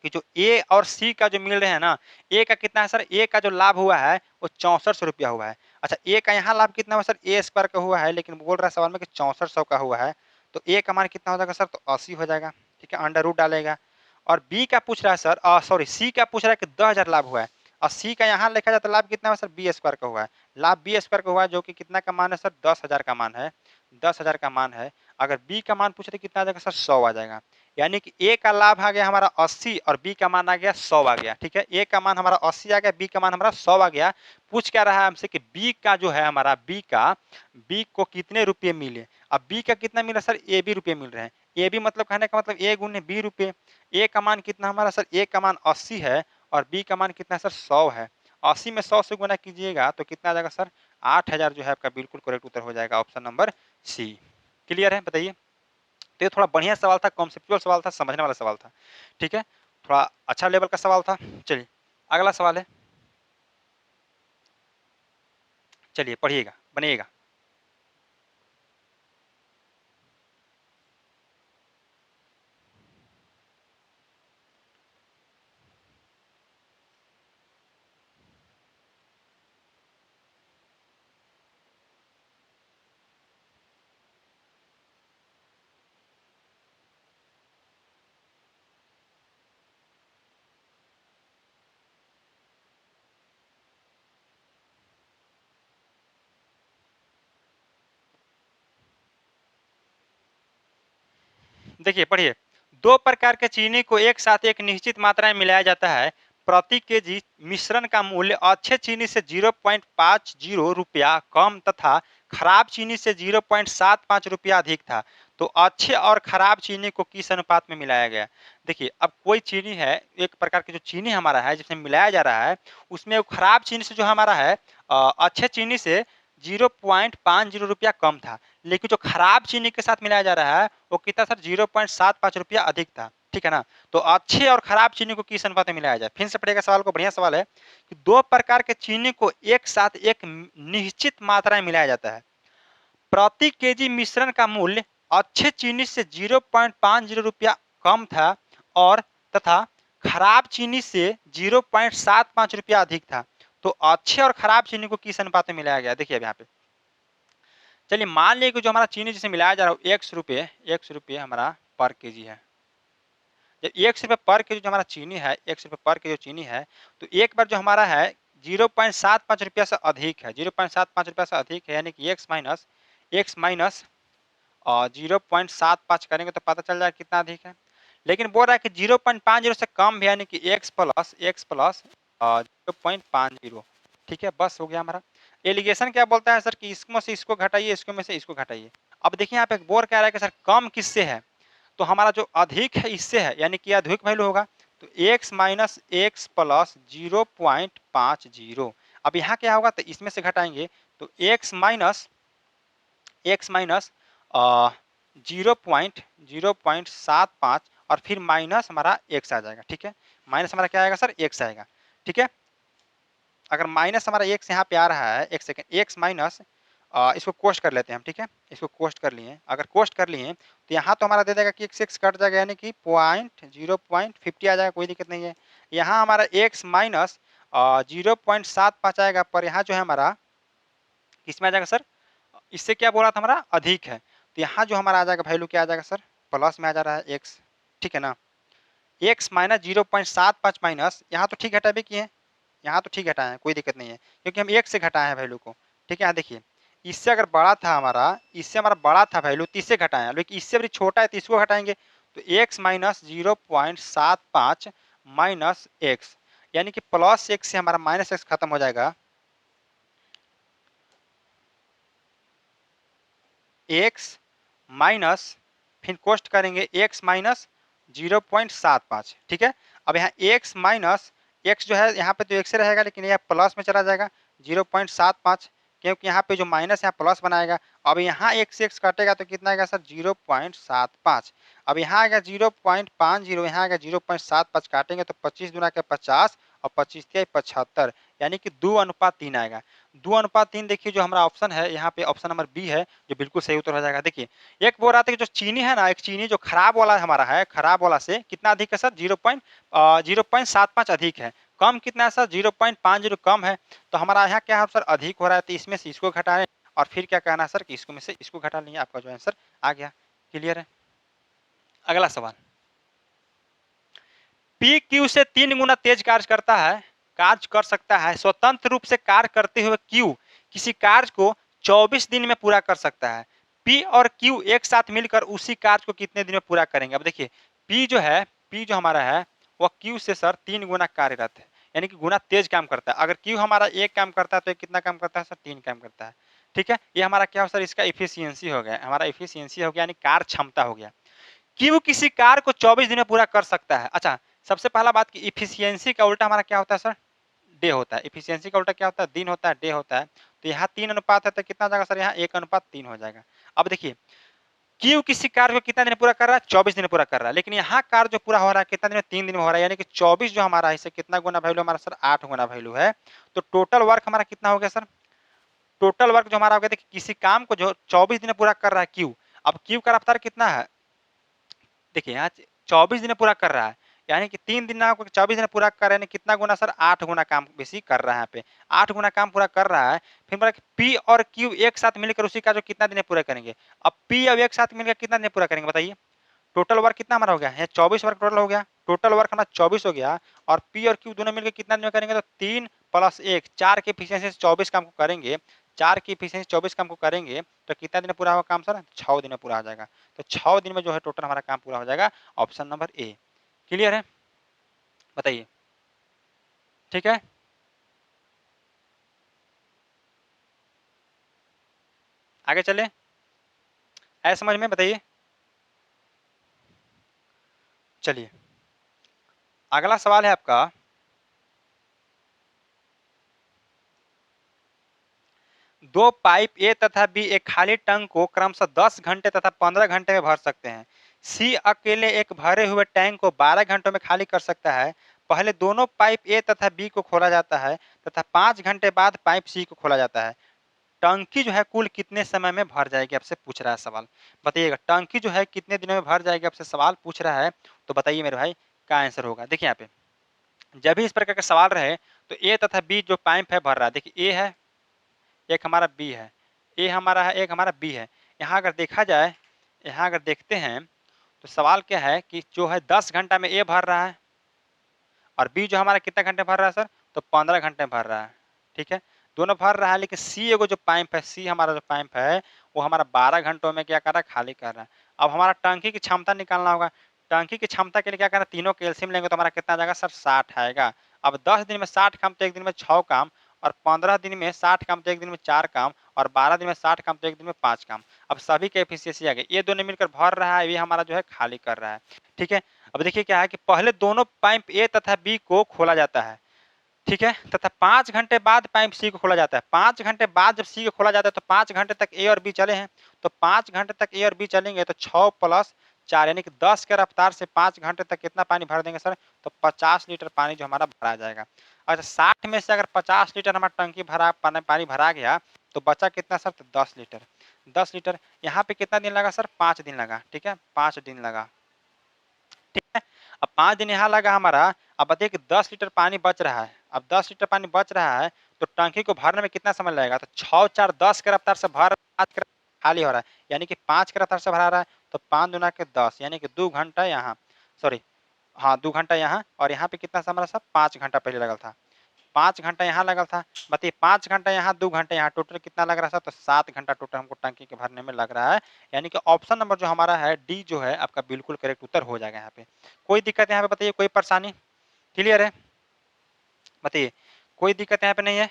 कि जो ए और सी का जो मिल रहे हैं ना, ए का कितना है सर, ए का जो लाभ हुआ है वो 6400 रुपया हुआ है। अच्छा, ए का यहाँ लाभ कितना हुआ सर, ए स्क्वायर का हुआ है, लेकिन बोल रहा है सवाल में कि 6400 का हुआ है, तो ए का मान कितना हो जाएगा सर, तो 80 हो जाएगा। ठीक है, अंडर रूट डालेगा। और बी का पूछ रहा है सर, सॉरी सी का पूछ रहा है कि 10,000 लाभ हुआ है, और सी का यहाँ लिखा जाता है लाभ कितना हुआ सर, बी स्क्वायर का हुआ है। लाभ बी स्क्वायर का हुआ है, जो कि कितना का मान है सर, 10,000 का मान है, 10,000 का मान है। अगर बी का मान पूछ रहे कितना आ जाएगा सर, 100 आ जाएगा। यानी कि ए का लाभ आ गया हमारा 80 और बी का मान आ गया 100 आ गया। ठीक है, ए का मान हमारा 80 आ गया, बी का मान हमारा 100 आ गया। पूछ क्या रहा है हमसे कि बी का जो है हमारा, बी को कितने रुपये मिले। अब बी का कितना मिला सर, ए बी रुपये मिल रहे हैं। ए बी मतलब कहने का मतलब ए गुने बी रुपये। ए का मान कितना हमारा सर, ए का मान 80 है और बी का मान कितना सर, 100 है। 80 में 100 से गुना कीजिएगा तो कितना आ जाएगा सर, 8,000 जो है आपका बिल्कुल करेक्ट उत्तर हो जाएगा, ऑप्शन नंबर सी। क्लियर है, बताइए। तो ये थोड़ा बढ़िया सवाल था, कॉन्सेप्चुअल सवाल था, समझने वाला सवाल था। ठीक है, थोड़ा अच्छा लेवल का सवाल था। चलिए अगला सवाल है, चलिए पढ़िएगा, बनिएगा। देखिए पढ़िए, दो प्रकार के चीनी को एक साथ एक निश्चित मात्रा में मिलाया जाता है। प्रति केजी मिश्रण का मूल्य अच्छे चीनी से 0.50 रुपया कम तथा खराब चीनी से 0.75 रुपया अधिक था। तो अच्छे और खराब चीनी को किस अनुपात में मिलाया गया। देखिए, अब कोई चीनी है, एक प्रकार की जो चीनी हमारा है जिसमें मिलाया जा रहा है, उसमें खराब चीनी से जो हमारा है अच्छे चीनी से 0.50 रुपया कम था, लेकिन जो खराब चीनी के साथ मिलाया जा रहा है वो कितना सर, 0.75 रुपया अधिक था। ठीक है ना, तो अच्छे और खराब चीनी को किस अनुपात में मिलाया जाए। फिर से पढ़िएगा सवाल को, बढ़िया सवाल है कि दो प्रकार के चीनी को एक साथ एक निश्चित मात्रा में मिलाया जाता है। प्रति केजी मिश्रण का मूल्य अच्छे चीनी से 0.50 रुपया कम था और तथा खराब चीनी से 0.75 रुपया अधिक था। तो अच्छे और खराब चीनी को किस अनुपात में मिलाया गया, देखिए अब यहाँ पे। चलिए मान लीजिए कि जो हमारा चीनी जिसे मिलाया जा रहा है 100 रुपये हमारा पर केजी है। जब 100 रुपये पर केजी जो हमारा चीनी है, 100 रुपये पर केजी चीनी है, तो एक बार जो हमारा है 0.75 रुपया से अधिक है, 0.75 रुपया से अधिक है, यानी कि एक्स माइनस 0.75 करेंगे तो पता चल जाएगा कितना अधिक है। लेकिन बोल रहा है कि 0.50 से कम भी, यानी कि x प्लस 0.50। ठीक है, बस हो गया हमारा। एलिगेशन क्या बोलता है सर कि इसमें से इसको घटाइए, इसको में से इसको घटाइए। अब देखिए यहाँ पे बोर कह रहा है कि सर कम किससे है, तो हमारा जो अधिक है इससे है, यानी कि अधिक वैल्यू होगा। तो x माइनस एक्स प्लस 0.50। अब यहाँ क्या होगा, तो इसमें से घटाएंगे तो x माइनस 0.75 और फिर माइनस हमारा x आ जाएगा। ठीक है, माइनस हमारा क्या आएगा सर, x आएगा। ठीक है, अगर माइनस हमारा x यहाँ पे आ रहा है, एक सेकेंड, x माइनस इसको कोष्ट कर लेते हैं हम। ठीक है, इसको कोष्ट कर लिए, अगर कोष्ट कर लिए तो यहाँ तो हमारा दे देगा कि x कट जाएगा, यानी कि 0.50 आ जाएगा, कोई दिक्कत नहीं है। यहाँ हमारा x माइनस 0.75 आएगा, पर यहाँ जो है हमारा किसमें आ जाएगा सर, इससे क्या बोला था हमारा, अधिक है। तो यहाँ जो हमारा आ जाएगा वैल्यू क्या आ जाएगा सर, प्लस में आ जा रहा है x। ठीक है ना, x माइनस 0.75 माइनस, यहाँ तो ठीक घटाए किए हैं, यहाँ तो ठीक घटाए हैं, कोई दिक्कत नहीं है, क्योंकि हम एक से घटाए हैं वैल्यू को। ठीक है, यहाँ देखिए, इससे अगर बड़ा था हमारा, इससे हमारा बड़ा था वैल्यू, तो इससे घटाए हैं, लेकिन इससे भी छोटा है तो इसको घटाएंगे। तो x माइनस 0.75 माइनस एक्स, यानी कि प्लस एक्स से हमारा माइनस एक्स खत्म हो जाएगा, x माइनस, फिर कोष्ट करेंगे x माइनस 0.75। ठीक है, अब यहाँ x माइनस एक्स जो है यहाँ पे तो x रहेगा, लेकिन यह प्लस में चला जाएगा 0.75, क्योंकि यहाँ पे जो माइनस यहाँ प्लस बनाएगा। अब यहाँ x से x काटेगा तो कितना आएगा सर, 0.75। अब यहाँ आएगा 0.50, यहाँ आएगा 0.75, काटेंगे तो 25 दूना के 50 और 25 के 75, यानी कि 2:3 आएगा। 2:3 देखिए जो हमारा ऑप्शन है यहाँ पे ऑप्शन नंबर बी है जो बिल्कुल सही उत्तर हो जाएगा। देखिए एक बोल रहा था कि जो चीनी है ना, एक चीनी जो खराब वाला हमारा है, खराब वाला से कितना अधिक है सर? 0.75 अधिक है। कम कितना है सर? 0.50 कम है। तो हमारा यहाँ क्या है सर? अधिक हो रहा है, तो इसमें से इसको घटाएं और फिर क्या कहना है सर कि इसको में से इसको घटा लेंगे, आपका जो आंसर आ गया। क्लियर है? अगला सवाल, पी क्यू से 3 गुना तेज कार्य कर सकता है। स्वतंत्र रूप से कार्य करते हुए क्यू किसी कार्य को 24 दिन में पूरा कर सकता है। पी और क्यू एक साथ मिलकर उसी कार्य को कितने दिन में पूरा करेंगे? अब देखिए पी जो है, पी जो हमारा है वह क्यू से सर 3 गुना कार्यरत है, यानी कि गुना तेज काम करता है। अगर क्यू हमारा एक काम करता है तो कितना काम करता है सर? 3 काम करता है। ठीक है, ये हमारा क्या हो सर? इसका इफिशियंसी हो गया, हमारा इफिशियंसी हो गया यानी कार्य क्षमता हो गया कि वो किसी कार्य को 24 दिन में पूरा कर सकता है। अच्छा, सबसे पहला बात कि इफिशियंसी का उल्टा हमारा क्या होता है सर? डे होता है। इफिशियंसी का उल्टा क्या होता है? दिन होता है, डे होता है। तो यहाँ 3 अनुपात है तो कितना हो जाएगा सर? यहाँ 1:3 हो जाएगा। अब देखिए क्यू किसी कार्य को कितना दिन में पूरा कर रहा है? 24 दिन में पूरा कर रहा है। लेकिन यहाँ कार्य जो पूरा हो रहा है कितना दिन में? 3 दिन में हो रहा है, यानी कि 24 जो हमारा है, इसे कितना गुना वैल्यू हमारा सर? 8 गुना वैल्यू है। तो टोटल वर्क हमारा कितना हो गया सर? टोटल वर्क जो हमारा हो गया, देखिए किसी काम को जो 24 दिन में पूरा कर रहा है क्यू, अब क्यू का रफ्तार कितना है? देखिए यहाँ 24 दिन पूरा कर रहा है, यानी कि 3 दिन ना 24 दिन पूरा कर रहे हैं, कितना गुना सर? 8 गुना काम बेसी कर रहा है यहाँ पे, 8 गुना काम पूरा कर रहा है। फिर बोला कि पी और क्यू एक साथ मिलकर उसी का जो कितना दिन में पूरा करेंगे। अब पी अब एक साथ मिलकर कितना दिन में पूरा करेंगे बताइए? टोटल वर्क कितना हमारा हो गया है? 24 वर्क टोटल हो गया, टोटल वर्क हमारा 24 हो गया। और पी और क्यू दोनों मिलकर कितना दिन में करेंगे? तो 3 + 1 4 की एफिशिएंसी से 24 काम को करेंगे, 4 की एफिशिएंसी 24 काम को करेंगे तो कितना दिन में पूरा होगा काम सर? 6 दिन में पूरा हो जाएगा। तो 6 दिन में जो है टोटल हमारा काम पूरा हो जाएगा। Option number A. क्लियर है? बताइए। ठीक है, आगे चले, है समझ में? बताइए। चलिए अगला सवाल है आपका, दो पाइप ए तथा बी एक खाली टैंक को क्रमशः 10 घंटे तथा 15 घंटे में भर सकते हैं। सी अकेले एक भरे हुए टैंक को 12 घंटों में खाली कर सकता है। पहले दोनों पाइप ए तथा बी को खोला जाता है तथा 5 घंटे बाद पाइप सी को खोला जाता है। टंकी जो है कुल कितने समय में भर जाएगी? आपसे पूछ रहा है सवाल। बताइएगा टंकी जो है कितने दिनों में भर जाएगी? आपसे सवाल पूछ रहा है, तो बताइए मेरे भाई क्या आंसर होगा। देखिए यहाँ पे जब भी इस प्रकार का सवाल रहे तो ए तथा बी जो पाइप है भर रहा है, देखिए ए है, एक हमारा बी है, ए हमारा है, एक हमारा बी है। यहाँ अगर देखा जाए, यहाँ अगर देखते हैं तो सवाल क्या है कि जो है 10 घंटा में ए भर रहा है और बी जो हमारा कितना घंटे भर रहा है सर? तो 15 घंटे भर रहा है। ठीक है, दोनों भर रहा है, लेकिन सी एगो जो पाइप है, सी हमारा जो पाइप है वो हमारा 12 घंटों में क्या कर रहा है? खाली कर रहा है। अब हमारा टंकी की क्षमता निकालना होगा। टंकी की क्षमता के लिए क्या करना? तीनों कैल्शियम लेंगे तो हमारा कितना आ जाएगा सर? 60 आएगा। अब 10 दिन में 60 काम तो एक दिन में 6 काम, और 15 दिन में 60 काम तो एक दिन में 4 काम, और 12 दिन में 60 काम तो एक दिन में 5 काम। अब सभी के एफिशिएंसी आ गए, ये दोनों मिलकर भर रहा है, ये हमारा जो है खाली कर रहा है। ठीक है, अब देखिए क्या है कि पहले दोनों पाइप ए तथा बी को खोला जाता है, ठीक है, तथा 5 घंटे बाद पाइप सी को खोला जाता है। 5 घंटे बाद जब सी को खोला जाता है तो 5 घंटे तक ए और बी चले हैं, तो 5 घंटे तक ए और बी चलेंगे तो 6 + 4 यानी कि 10 के रफ्तार से 5 घंटे तक कितना पानी भर देंगे सर? तो 50 लीटर पानी जो हमारा भरा जाएगा। अच्छा 60 में से अगर 50 लीटर हमारा टंकी भरा पानी भरा गया तो बचा कितना सर? तो 10 लीटर। 10 लीटर यहाँ पे कितना दिन लगा सर? 5 दिन लगा। ठीक है, 5 दिन लगा। ठीक है, अब 5 दिन यहाँ लगा हमारा। अब बताइए कि 10 लीटर पानी बच रहा है। अब 10 लीटर पानी बच रहा है तो टंकी को भरने में कितना समय लगेगा? तो 6 4 10 के रफ्तार से भर, 5 के खाली हो रहा है, यानी कि 5 के रफ्तार से भरा रहा है। तो 5 दूना के 10 यानी कि 2 घंटा यहाँ, सॉरी हाँ 2 घंटा यहाँ, और यहाँ पे कितना समय सर? 5 घंटा पहले लगा था, 5 घंटा यहाँ लगा था। बताइए 5 घंटा यहाँ, 2 घंटा यहाँ, टोटल कितना लग रहा है? तो 7 घंटा टोटल हमको टंकी के भरने में लग रहा है। यानी कि ऑप्शन नंबर जो हमारा है डी जो है आपका बिल्कुल करेक्ट उत्तर हो जाएगा यहाँ पे। कोई दिक्कत यहाँ पे बताइए, कोई परेशानी? क्लियर है? बताइए कोई दिक्कत यहाँ पे नहीं है?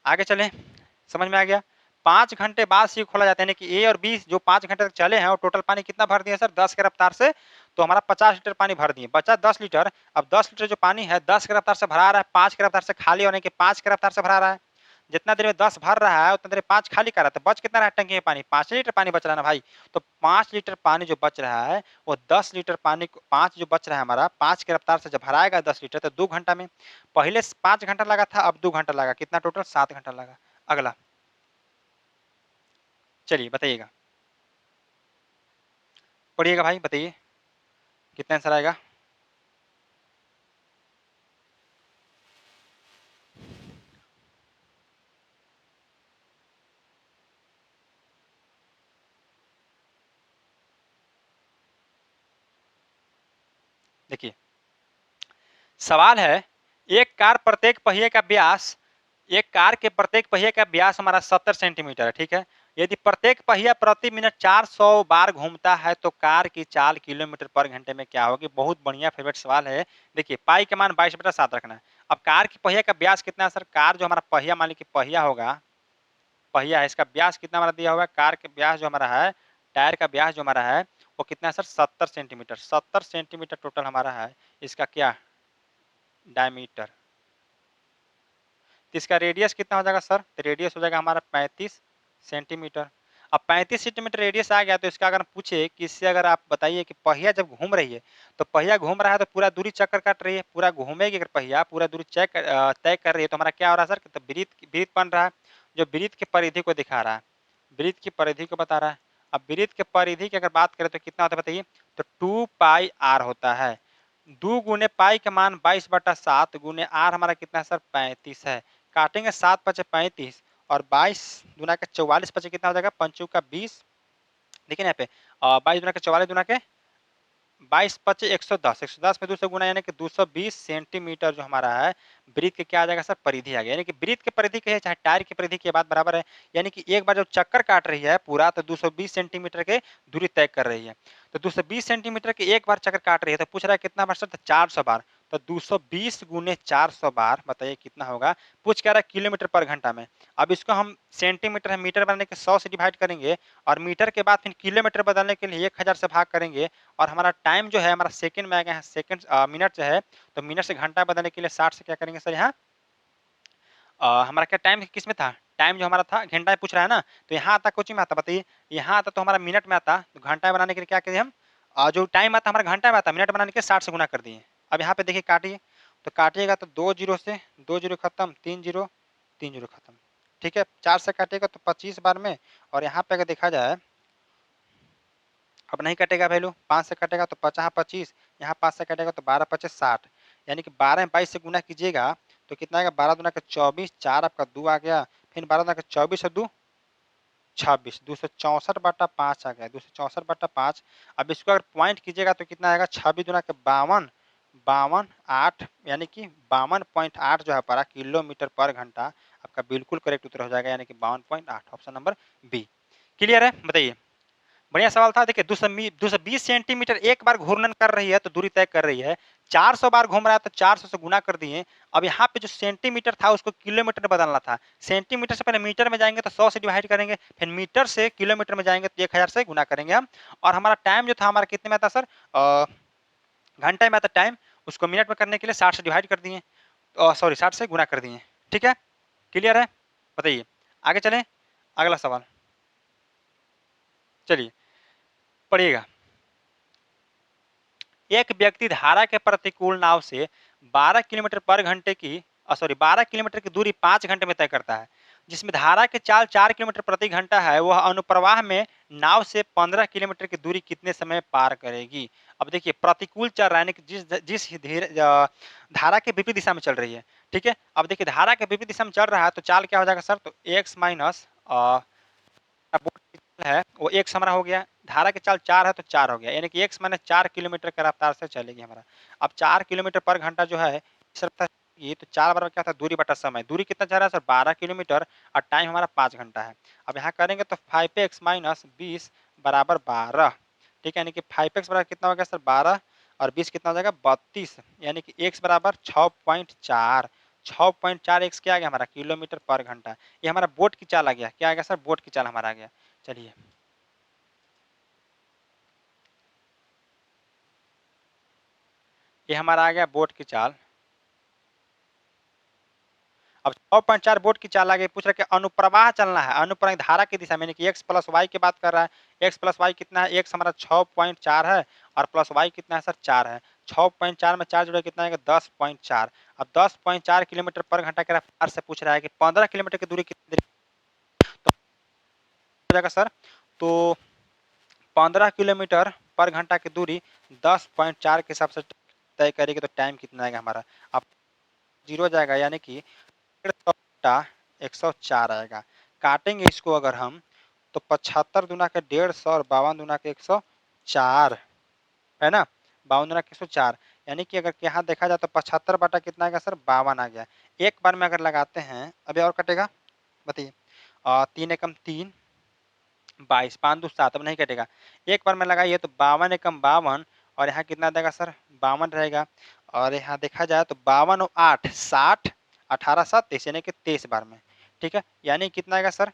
आगे चलें, समझ में आ गया? 5 घंटे बाद सी खोला जाता है, यानी कि ए और बी जो 5 घंटे तक चले हैं और टोटल पानी कितना भर दिए सर? 10 के रफ्तार से, तो हमारा 50 लीटर पानी भर दिए, बचा 10 लीटर। अब 10 लीटर जो पानी है 10 के रफ्तार से भरा रहा है, 5 के रफ्तार से खाली होने के 5 के रफ्तार से भरा रहा है। जितना देर में 10 भर रहा है उतना देर में 5 खाली कर रहा है, तो बच कितना रहा है टंकी में पानी? 5 लीटर पानी बच रहा है ना भाई। तो 5 लीटर पानी जो बच रहा है वो 10 लीटर पानी को 5 जो बच रहा है हमारा 5 के रफ्तार से जब भराएगा 10 लीटर तो 2 घंटा में, पहले 5 घंटा लगा था, अब 2 घंटा लगा, कितना टोटल? 7 घंटा लगा। अगला चलिए बताइएगा, पढ़िएगा भाई, बताइए कितना आंसर आएगा। देखिए सवाल है, एक कार प्रत्येक पहिए का व्यास एक कार के प्रत्येक पहिए का व्यास हमारा 70 सेंटीमीटर है, ठीक है। यदि प्रत्येक पहिया प्रति मिनट 400 बार घूमता है तो कार की चाल किलोमीटर पर घंटे में क्या होगी। बहुत बढ़िया फेवरेट सवाल है। देखिए पाई का मान 22/7 रखना है। अब कार की पहिया का व्यास कितना है सर, कार जो हमारा पहिया मान लीजिए पहिया होगा, पहिया है, इसका व्यास कितना हमारा दिया हुआ है, कार के व्यास जो हमारा है, टायर का व्यास जो हमारा है वो कितना है सर, 70 सेंटीमीटर। 70 सेंटीमीटर टोटल हमारा है इसका क्या, डायमीटर। तो इसका रेडियस कितना हो जाएगा सर, तो रेडियस हो जाएगा हमारा 35 सेंटीमीटर। अब 35 सेंटीमीटर रेडियस आ गया तो इसका अगर पूछे कि इससे अगर आप बताइए कि पहिया जब घूम रही है तो पहिया घूम रहा है तो पूरा दूरी चक्कर काट रही है, पूरा घूमेगी अगर पहिया पूरा दूरी तय कर रही है तो हमारा क्या हो रहा है सर, तो वृत्त वृत्त बन रहा है जो वृत्त की परिधि को दिखा रहा है, वृत्त की परिधि को बता रहा है। अब वृत्त के परिधि की अगर बात करें तो कितना होता है बताइए, तो 2 पाई आर होता है। 2 गुने पाई का मान 22/7 गुने आर हमारा कितना है सर, 35 है। काटेंगे 7×5 = 35 और 22 दूना का 44 कितना हो जाएगा, 5×20। देखिए यहाँ पे 22 दूना का 44 दूना के 22×5 = 110, 110 में 200 गुना यानी कि 220 सेंटीमीटर जो हमारा है वृत्त के क्या आ जाएगा सर, परिधि आ गया। यानी कि वृत्त की परिधि कहे चाहे टायर की परिधि की बात बराबर है। यानी कि एक बार जब चक्कर काट रही है पूरा तो 220 सेंटीमीटर के दूरी तय कर रही है। तो 220 सेंटीमीटर के एक बार चक्कर काट रही है तो पूछ रहा है कितना बार सर, तो 400 बार। तो 220 गुने 400 बार बताइए कितना होगा। पूछ क्या रहा है किलोमीटर पर घंटा में। अब इसको हम सेंटीमीटर है मीटर बनाने के 100 से डिवाइड करेंगे और मीटर के बाद फिर किलोमीटर बदलने के लिए 1000 से भाग करेंगे और हमारा टाइम जो है हमारा सेकंड में आ गया है, सेकंड मिनट जो है तो मिनट से घंटा बदलने के लिए 60 से क्या करेंगे सर, यहाँ हमारा क्या टाइम किस में था, टाइम जो हमारा था घंटा में पूछ रहा है ना, तो यहाँ आता कोचिंग में आता बताइए, यहाँ आता तो हमारा मिनट में आता, तो घंटा बनाने के लिए क्या करें हम, जो टाइम आता हमारा घंटा में आता मिनट बनाने के 60 से गुना कर दिए। अब यहाँ पे देखिए काटिए, तो काटिएगा तो 2 जीरो से 2 जीरो खत्म, 3 जीरो 3 जीरो खत्म, ठीक है। 4 से काटिएगा तो 25 बार में, और यहाँ पे अगर देखा जाए अब नहीं कटेगा वैल्यू, 5 से कटेगा तो 50 25, यहाँ 5 से कटेगा तो 12×5 = 60, यानी कि 12 में 22 से गुना कीजिएगा तो कितना आएगा, 12 दूना का 24, 4 आपका 2 आ गया, फिर 12 दूना का 24 और 2 26, 264/5 आ गया, 264/5। अब इसको अगर पॉइंट कीजिएगा तो कितना आएगा, 26 दूना का 52, 52 8 यानी कि 52.8 जो है पारा किलोमीटर पर घंटा आपका बिल्कुल करेक्ट उत्तर हो जाएगा, यानी कि 52.8, ऑप्शन नंबर बी। क्लियर है, बताइए। बढ़िया सवाल था। देखिए 220 सेंटीमीटर एक बार घूर्णन कर रही है तो दूरी तय कर रही है, 400 बार घूम रहा है तो 400 से गुना कर दिए। अब यहाँ पे जो सेंटीमीटर था उसको किलोमीटर में बदलना था, सेंटीमीटर से पहले मीटर में जाएंगे तो 100 से डिवाइड करेंगे, फिर मीटर से किलोमीटर में जाएंगे तो 1000 से गुना करेंगे हम। और हमारा टाइम जो था हमारा कितने में आता सर, घंटे में आता टाइम, उसको मिनट में करने के लिए 60 से डिवाइड कर दिए, सॉरी 60 से गुना कर दिए, ठीक है। क्लियर है, बताइए आगे चलें, अगला सवाल चलिए पढ़िएगा। एक व्यक्ति धारा के प्रतिकूल नाव से 12 किलोमीटर पर घंटे की 12 किलोमीटर की दूरी 5 घंटे में तय करता है, जिसमें धारा की चाल 4 किलोमीटर प्रति घंटा है। वह अनुप्रवाह में नाव से 15 किलोमीटर की दूरी कितने समय पार करेगी। अब देखिए प्रतिकूल चल रहा है, यानी कि जिस जिस धारा के विपरीत दिशा में चल रही है, ठीक है। अब देखिए धारा के विपरीत दिशा में चल रहा है तो चाल क्या हो जाएगा सर, तो एक्स माइनस है वो एक्स हमारा हो गया, धारा की चाल 4 है तो 4 हो गया, यानी कि एक्स माइनस 4 किलोमीटर की रफ्तार से चलेगी हमारा। अब 4 किलोमीटर पर घंटा जो है इस रफ्तार ये तो 4 बराबर क्या था, दूरी बटा समय, दूरी कितना जा रहा है सर 12 किलोमीटर और टाइम हमारा 5 घंटा है। अब यहाँ करेंगे तो 5x माइनस 20 बराबर 12, ठीक है। यानी कि 5x बराबर कितना हो गया सर 12 और 20 कितना हो जाएगा 32, यानी कि x बराबर 6.4, 6.4 एक्स क्या आ गया हमारा किलोमीटर पर घंटा। ये हमारा बोट की चाल आ गया, क्या आ गया सर, बोट की चाल हमारा आ गया। चलिए ये हमारा आ गया बोट की चाल। अब 6.4 बोट की चाल आ गई, पूछ रहा है कि अनुप्रवाह चलना है, अनुप्रवाह धारा की दिशा में, यानी कि एक्स प्लस वाई की बात कर रहा है। एक्स प्लस वाई कितना है, एक्स हमारा 6.4 है और प्लस वाई कितना है सर 4 है। 6.4 में 4 जुड़े कितना है 10.4। अब 10.4 किलोमीटर पर घंटा की रफ्तार से पूछ रहा है कि 15 किलोमीटर की दूरी कितनी देर जाएगा सर, तो 15 किलोमीटर पर घंटा की दूरी 10.4 के हिसाब से तय करेगी तो टाइम कितना आएगा हमारा। अब 0 जाएगा यानी कि 104 आएगा। काटेंगे इसको अगर हम तो 75 दूना के 150 और 52 दूना के 104 है ना, 52 दूना के 104 यानी कि अगर यहाँ देखा जाए तो 75 बटा कितना आएगा सर 52 आ गया। एक बार में अगर लगाते हैं अभी और कटेगा बताइए, 3 एकम 3 22 5 2 7 अब नहीं कटेगा। एक बार में लगाइए तो 52 एकम 52 और यहाँ कितना देगा सर 52 रहेगा। और यहाँ देखा जाए तो 52 और 8 60 18 7 23 यानी कि 23 बार में, ठीक है। यानी कितना आएगा सर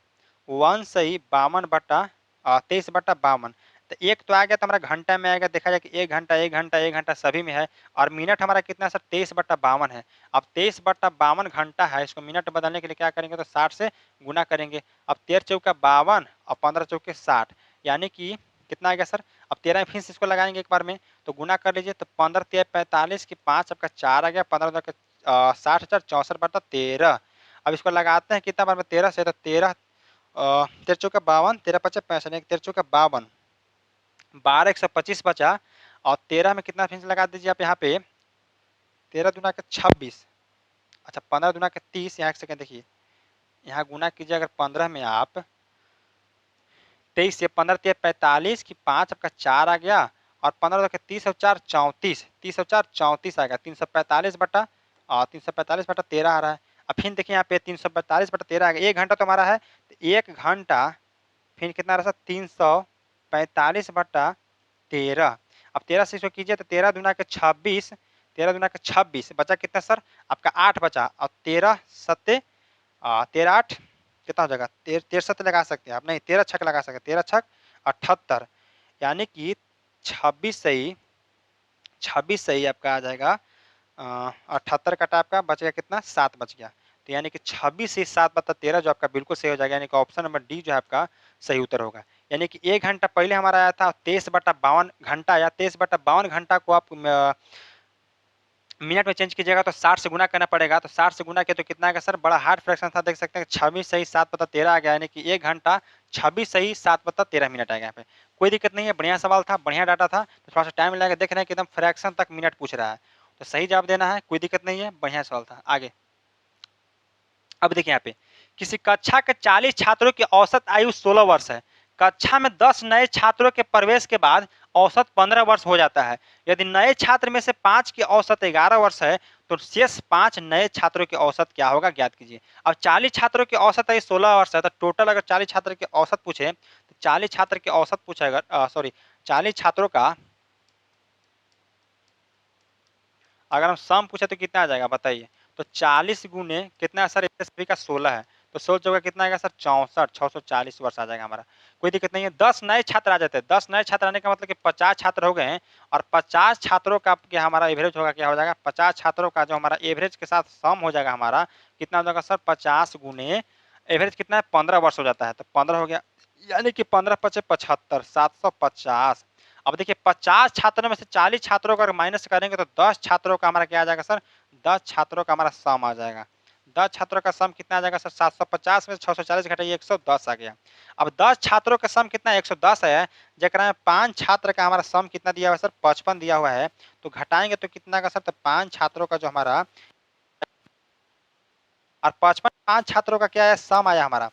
1 सही 52 बटा 23 बटा 52। तो एक तो आ गया तो हमारा घंटा में आएगा, देखा जाए कि 1 घंटा 1 घंटा 1 घंटा सभी में है। और मिनट हमारा कितना है सर 23 बटा 52 है। अब 23 बटा 52 घंटा है, इसको मिनट बदलने के लिए क्या करेंगे तो 60 से गुना करेंगे। अब 13 चौका 52 और 15 चौके 60 यानी कि कितना आ गया सर। अब 13 फिर से इसको लगाएंगे एक बार में तो गुना कर लीजिए तो 15 13 45 की 5 आपका 4 आ गया, 15 का 60,000 64 बटा 13। अब इसको लगाते हैं कितना बार में 13 से तो 13 13 चौका 52 13 पचा 65 13 चौका 52 12 125 बचा। और 13 में कितना फिर से लगा दीजिए आप यहाँ पे 13 दूना के 26, अच्छा 15 दूना के 30, यहाँ एक सेकंड देखिए यहाँ गुना कीजिए अगर 15 में आप 23 से 15 3 45 की 5 आपका 4 आ गया और 15 के 30 और 4 34 30 और 4 34 आएगा 345 बटा 345 बटा 13 आ रहा है। अब फिर देखिए यहाँ पे 345 बटा 13 आ गया। 1 घंटा तो हमारा है तो 1 घंटा फिर कितना रहा 345 बटा 13। अब 13 से इसको कीजिए तो 13 दूना के 26 13 दूना के 26 बचा कितना सर आपका 8 बचा और 13 सत्ते 13 8 कितना हो जाएगा 63 लगा सकते हैं आप, नहीं 13 छक लगा सकते हैं 13 छक 78 यानी कि 26 सही आपका आ जाएगा 78 कटा आपका बच गया कितना 7 बच गया। तो यानी कि 26 से 7 बटा 13 जो आपका बिल्कुल सही हो जाएगा, यानी कि ऑप्शन नंबर डी जो है आपका सही उत्तर होगा। यानी कि 1 घंटा पहले हमारा आया था 23 बटा 52 घंटा या 23 बटा 52 घंटा को आप मिनट में चेंज कीजिएगा तो 60 से गुना करना पड़ेगा। तो 60 से गुना किया तो कितना आएगा सर, बड़ा हार्ड फ्रैक्शन था, देख सकते हैं 26 सही 7 बटा 13 आ गया, यानी कि 1 घंटा 26 सही 7 बटा 13 मिनट आ गया। यहाँ पे कोई दिक्कत नहीं है, बढ़िया सवाल था, बढ़िया डाटा था। तो थोड़ा सा टाइम लगेगा, देख रहे हैं कि एकदम फ्रैक्शन तक मिनट पूछ रहा है, तो सही जवाब देना है, कोई दिक्कत नहीं है, बढ़िया सवाल था। आगे अब देखिए यहाँ पे किसी कक्षा के 40 छात्रों की औसत आयु 16 वर्ष है। कक्षा में 10 नए छात्रों के प्रवेश के बाद औसत 15 वर्ष हो जाता है। यदि नए छात्र में से 5 की औसत 11 वर्ष है तो शेष 5 नए छात्रों की औसत क्या होगा ज्ञात कीजिए। अब 40 छात्रों की औसत है 16 वर्ष है, तो टोटल अगर 40 छात्र की औसत पूछे तो 40 छात्र की औसत पूछे अगर 40 छात्रों का अगर हम सम पूछे तो कितना आ जाएगा बताइए। तो 40 गुने कितना सर सभी का 16 है, तो 16 जगह कितना आएगा सर 64 640 वर्ष आ जाएगा हमारा। कोई दिक्कत नहीं है। 10 नए छात्र आ जाते हैं, 10 नए छात्र आने का मतलब कि 50 छात्र हो गए हैं और 50 छात्रों का क्या हमारा एवरेज होगा, क्या हो जाएगा 50 छात्रों का जो हमारा एवरेज के साथ सम हो जाएगा हमारा कितना हो जाएगा सर 50 गुने एवरेज कितना है 15 वर्ष हो जाता है, तो 15 हो गया, यानी कि 15 पचे 75 750। अब देखिए 50 छात्रों में से 40 छात्रों का माइनस करेंगे तो 10 छात्रों का हमारा क्या आ जाएगा सर 10 छात्रों का हमारा सम आ जाएगा। 10 छात्रों का सम कितना आ जाएगा सर 750 में 640 घटाइए 110 आ गया। अब 10 छात्रों का सम कितना 110 है, जरा में 5 छात्र का हमारा सम कितना दिया हुआ है सर 55 दिया हुआ है, तो घटाएंगे तो कितना का सर तो 5 छात्रों का जो हमारा और 55 5 छात्रों का क्या है सम आया हमारा,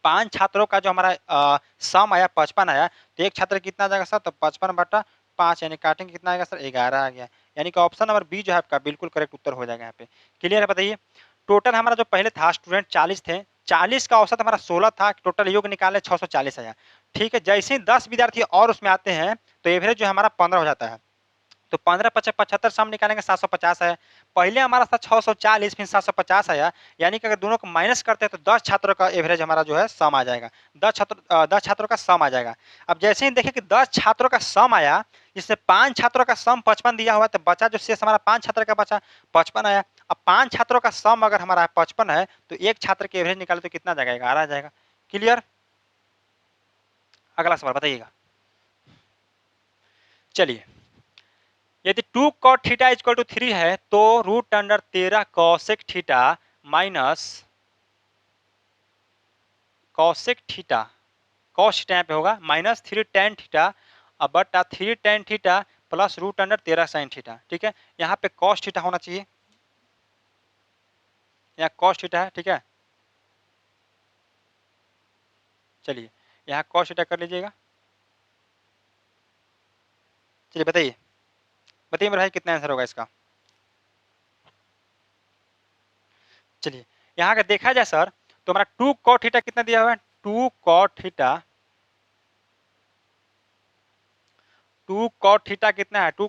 5 छात्रों का जो हमारा सम आया 55 आया, तो एक छात्र कितना आ जाएगा सर तो 55 बटा 5 यानी काटेंगे कितना आएगा सर 11 आ गया। यानी कि ऑप्शन नंबर बी जो है आपका बिल्कुल करेक्ट उत्तर हो जाएगा यहाँ पे। क्लियर है बताइए। टोटल हमारा जो पहले था स्टूडेंट 40 थे, 40 का औसत हमारा 16 था, टोटल योग निकाले 640 आया। ठीक है, जैसे ही 10 विद्यार्थी और उसमें आते हैं तो एवरेज जो हमारा 15 हो जाता है। तो 15 पचे 75 सम निकालेंगे 750 है। पहले हमारा था 640 फिर 750 आया, यानी कि अगर दोनों को माइनस करते हैं तो 10 छात्रों का एवरेज हमारा जो है सम आ जाएगा, 10 छात्रों का सम आ जाएगा। अब जैसे ही देखें कि 10 छात्रों का सम आया, जिससे 5 छात्रों का सम 55 दिया हुआ है, तो बचा जो शेष हमारा 5 छात्र का बचा 55 आया। अब 5 छात्रों का सम अगर हमारा 55 है तो एक छात्र के एवरेज निकाले तो कितना जाएगा 11 आ जाएगा। क्लियर। अगला सवाल बताइएगा। चलिए, यदि 2 cot थीटा इक्वल टू 3 है तो root under 13 cosec theta minus cosec theta cos theta यहाँ पे होगा माइनस 3 tan थीटा बटा 3 tan theta plus root under 13 sin theta. ठीक है, यहाँ पे कॉस थीटा होना चाहिए, यहाँ कॉस थीटा है। ठीक है, चलिए यहाँ कॉस थीटा कर लीजिएगा। चलिए बताइए बताइए मेरे भाई कितना आंसर होगा इसका। चलिए यहाँ का देखा जाए सर तो हमारा 2 cot थीटा कितना दिया हुआ है, 2 cot थीटा, 2 cot थीटा कितना है, 2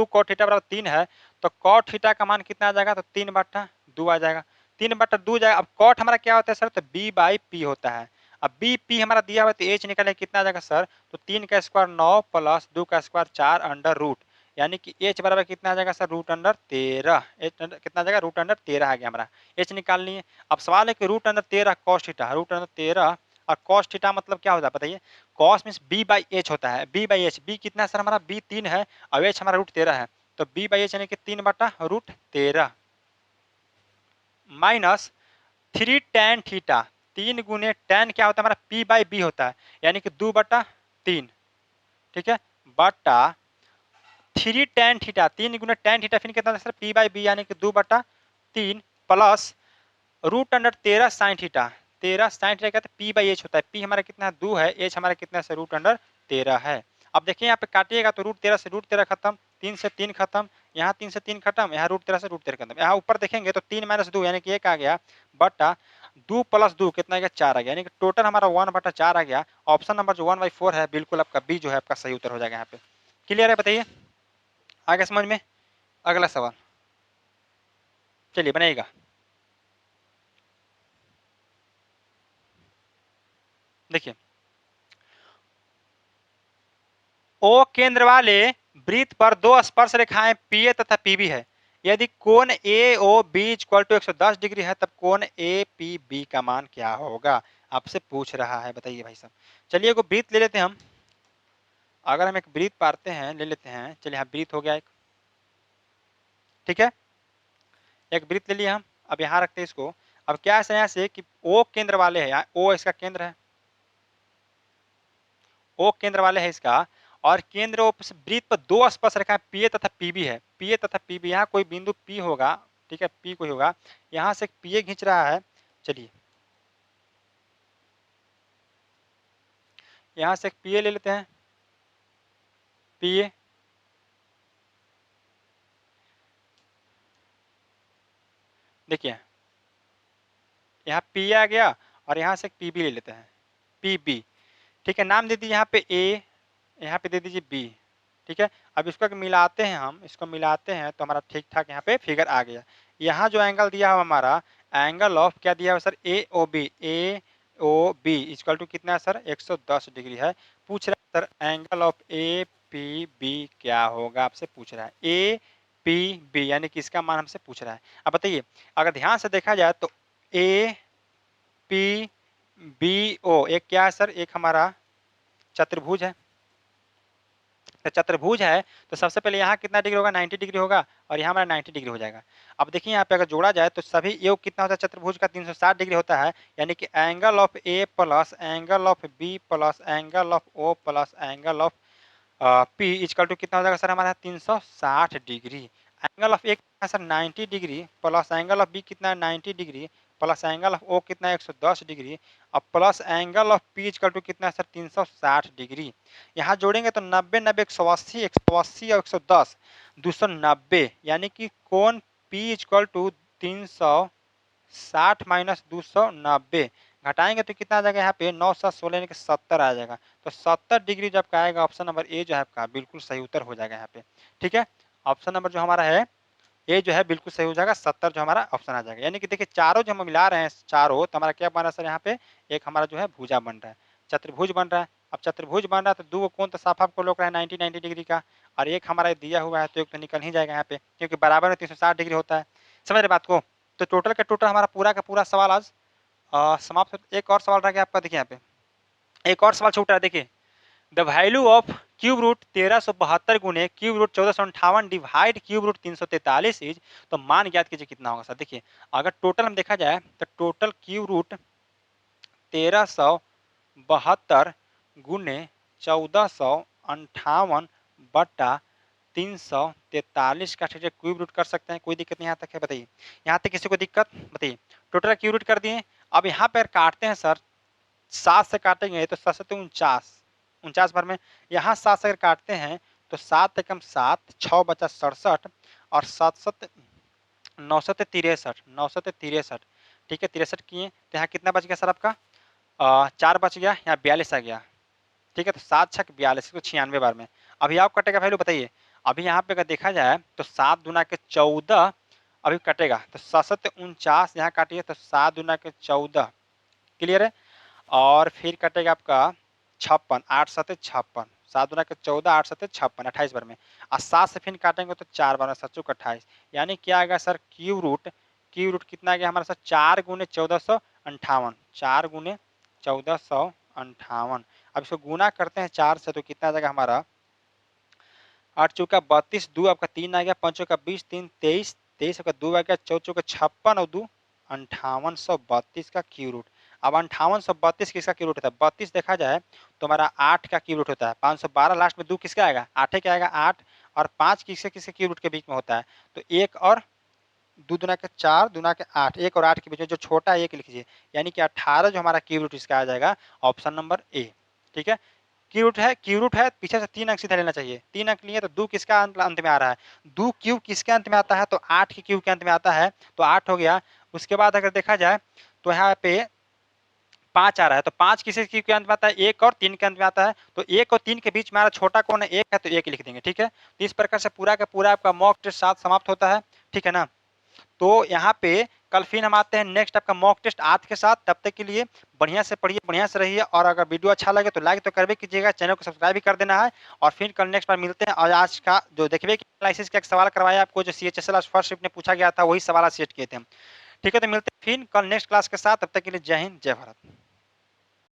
cot थीटा बराबर 3 है, तो cot थीटा का मान कितना आ जाएगा, तो 3/2 आ जाएगा, 3/2 जाएगा। अब cot हमारा क्या होता है सर, तो b/p होता है। अब b/p हमारा दिया हुआ है तो h निकले कितना आ जाएगा सर, तो 3 का स्क्वायर 9 प्लस 2 का स्क्वायर 4 अंडर रूट, यानी कि h बराबर कितना आ जाएगा सर, रूट अंडर 13। h कितना आ जाएगा, रूट अंडर 13 आ गया हमारा, h निकाल लिए। अब सवाल है कि root under 13 cos theta, root under 13 और cos थीटा मतलब क्या होता है बताइए, cos मीन्स b/h होता है, b/h, b कितना है सर हमारा, b 3 है और h हमारा रूट 13 है, तो b/h यानी कि 3/√13 माइनस 3 tan थीटा, 3 गुने tan क्या होता है हमारा, p/b होता है, यानी कि 2/3। ठीक है, बटा 3 tan थीटा, 3 गुने tan थीटा फिर कितना सर, p/b यानी कि 2/3 plus root under 13 sine theta, 13 sine theta कहते हैं p/h होता है, p हमारा कितना है 2 है, h हमारा कितना है रूट अंडर 13 है। अब देखिए यहाँ पे काटिएगा तो रूट 13 से रूट 13 खत्म, 3 से 3 खत्म, यहाँ 3 से 3 खत्म, यहाँ रूट 13 से रूट 13 खत्म, यहाँ ऊपर देखेंगे तो 3 - 2 यानी कि 1 आ गया, बटा 2 + 2 कितना आ गया, 4 आ गया, यानी कि टोटल हमारा 1/4 आ गया। ऑप्शन नंबर जो 1/4 है बिल्कुल आपका बी जो है आपका सही उत्तर हो जाएगा यहाँ पे। क्लियर है, बताइए आगे समझ में। अगला सवाल चलिए बनाइएगा। देखिए ओ केंद्र वाले वृत्त पर दो स्पर्श रेखाएं पीए तथा पीबी है, यदि कोण A O B equal to 110 degree है तब कोण ए पी बी का मान क्या होगा, आपसे पूछ रहा है, बताइए भाई साहब। चलिए एगो वृत्त ले लेते हैं हम, अगर हम एक वृत्त पारते हैं ले लेते हैं, चलिए यहाँ वृत्त हो गया एक। ठीक है, एक वृत्त ले लिया हम, अब यहाँ रखते हैं इसको। अब क्या है यहाँ से कि ओ केंद्र वाले है, ओ इसका केंद्र है, ओ केंद्र वाले है इसका, और केंद्र वृत्त पर दो स्पर्श रेखाएं पीए तथा पीबी है, पीए तथा पीबी, यहाँ कोई बिंदु पी होगा। ठीक है, पी कोई होगा, यहाँ से पीए खींच रहा है। चलिए यहाँ से एक पीए ले लेते हैं, पीए, देखिए यहाँ पी आ गया और यहाँ से एक पीबी ले लेते हैं, पीबी। ठीक है, नाम दे दीजिए यहाँ पे ए, यहाँ पे दे दीजिए बी। ठीक है, अब इसको मिलाते हैं, हम इसको मिलाते हैं तो हमारा ठीक ठाक यहाँ पे फिगर आ गया। यहाँ जो एंगल दिया हुआ हमारा एंगल ऑफ क्या दिया हुआ sir, A O B, A O B equal to कितना है सर, 110 डिग्री है। पूछ रहा है sir angle of A P B क्या होगा, आपसे पूछ रहा है ए पी बी, यानी कि इसका मान हमसे पूछ रहा है। अब बताइए अगर ध्यान से देखा जाए तो ए पी बी ओ एक क्या है सर, एक हमारा चतुर्भुज है। तो चतुर्भुज है तो सबसे पहले यहाँ कितना डिग्री होगा, 90 डिग्री होगा, और यहाँ हमारा 90 डिग्री हो जाएगा। अब देखिए यहाँ पे अगर जोड़ा जाए तो सभी योग कितना होता है, चतुर्भुज का 360 डिग्री होता है, यानी कि angle of A plus angle of B plus angle of O plus angle of P equal to कितना हो जाएगा सर, हमारा 360 डिग्री। एंगल ऑफ ए कितना है sir, 90 degree, plus angle of B कितना है 90 degree, plus angle of O कितना है 110 डिग्री, और plus angle of P equal to कितना है सर, 360 डिग्री। यहाँ जोड़ेंगे तो 90 90 180, 180 और 110 290, यानी कि कोण पी इक्वल टू 360 माइनस 290, घटाएंगे तो कितना आ जाएगा यहाँ पे 9 7 16 यानी कि 70 आ जाएगा। तो 70 डिग्री जब का आएगा ऑप्शन नंबर ए जो है आपका बिल्कुल सही उत्तर हो जाएगा यहाँ पे। ठीक है, ऑप्शन नंबर जो हमारा है ए जो है बिल्कुल सही हो जाएगा, 70 जो हमारा ऑप्शन आ जाएगा। यानी कि देखिए चारों जो हम मिला रहे हैं चारों, तो हमारा क्या बन रहा है सर, यहाँ पे एक हमारा जो है भुजा बन रहा है, चतुर्भुज बन रहा है। अब चतुर्भुज बन रहा है तो दो कोण तो साफ आपको लोग रहा है 90 90 डिग्री का, और एक हमारा दिया हुआ है तो एक तो निकल ही जाएगा यहाँ पे, क्योंकि बराबर में 360 डिग्री होता है। समझ रहे बात को। तो टोटल का टोटल हमारा पूरा का पूरा सवाल आज समाप्त। एक और सवाल रह गया आपका, देखिए यहाँ पे एक और सवाल छूट रहा है। देखिए the value of cube root 1372 गुने cube root 1458 divide cube root 343 is, तो मान ज्ञात कीजिए कितना होगा सर। देखिए अगर टोटल हम देखा जाए तो टोटल क्यूब रूट 1372 गुने 1458 बटा 343 का ठीक है क्यूब रूट कर सकते हैं। कोई दिक्कत नहीं यहाँ तक है, बताइए यहाँ तक किसी को दिक्कत, बताइए। टोटल क्यूब रूट कर दिए। अब यहाँ पर काटते हैं सर, 7 से काटेंगे तो 7 से 49, 49 भर में। यहाँ 7 से अगर काटते हैं तो 7 एकम 7, 6 बचा 67 और 7 7 963, 963 ठीक है 63 किए तो यहाँ कितना बच गया सर आपका 4 बच गया, यहाँ 42 आ गया। ठीक है तो 7 छक 42 तो 96 बार में। अभी आप कटेगा वैल्यू बताइए। अभी यहाँ पे अगर देखा जाए तो 7 दूना के 14 अभी कटेगा तो 7 49 यहाँ काटिए तो 7 दूना के 14 क्लियर है। और फिर कटेगा आपका 56, 8 7 56, 7 दूना के 14, 8 7 56, 28 बार में। और 7 से फिर काटेंगे तो 4 बार में 7 चौक 28, यानी क्या आएगा सर क्यूब रूट कितना आ गया हमारा सर 4 गुने 1458, 4 गुने 1458। अब इसको गुना करते हैं 4 से तो कितना आ जाएगा हमारा 8 चौका 32, 2 आपका 3 आ गया, 5 चौका 20, 3 23, 23 आपका 2 आ गया, 14 चौका 56 और 2 5832 का क्यूब रूट। अब 5832 किसका क्यूब रूट होता है, 32 देखा जाए तो हमारा 8 का क्यूब रूट होता है। 512 लास्ट में 2 किसका आएगा 8 का आएगा 8 और 5 किसके किसके क्यूब रूट के बीच में होता है तो 1 और 2 दूना के 4 दूना के 8, 1 और 8 के बीच में जो छोटा 1 लिख लीजिए, यानी कि 18 जो हमारा क्यूब रूट इसका आ जाएगा ऑप्शन नंबर ए। ठीक है क्यू रूट है पीछे से 3 अंक सीधा लेना चाहिए, 3 अंक लिए तो 2 किसका अंत में आ रहा है, 2 क्यूब किसके अंत में आता है तो 8 के क्यूब के अंत में आता है तो 8 हो गया। उसके बाद अगर देखा जाए तो यहाँ पे 5 आ रहा है तो 5 किसी क्यूब के अंत में आता है 1 और 3 के अंत में आता है तो 1 और 3 के बीच में हमारा छोटा कौन है 1 है तो 1 लिख देंगे। ठीक है तो इस प्रकार से पूरा का पूरा आपका मॉक टेस्ट 7 समाप्त होता है। ठीक है ना। तो यहाँ पे कल फिर हम आते हैं नेक्स्ट आपका मॉक टेस्ट आज के साथ। तब तक के लिए बढ़िया से पढ़िए, बढ़िया से रहिए और अगर वीडियो अच्छा लगे तो लाइक तो करबे कीजिएगा, चैनल को सब्सक्राइब भी कर देना है। और फिर कल नेक्स्ट बार मिलते हैं। और आज का जो देखिए कि एनालिसिस का एक सवाल करवाया आपको जो CHSL फर्स्ट शिफ्ट में पूछा गया था वही सवाल सेट किए थे। ठीक है तो मिलते हैं फिर कल नेक्स्ट क्लास के साथ। तब तक के लिए जय हिंद जय भारत।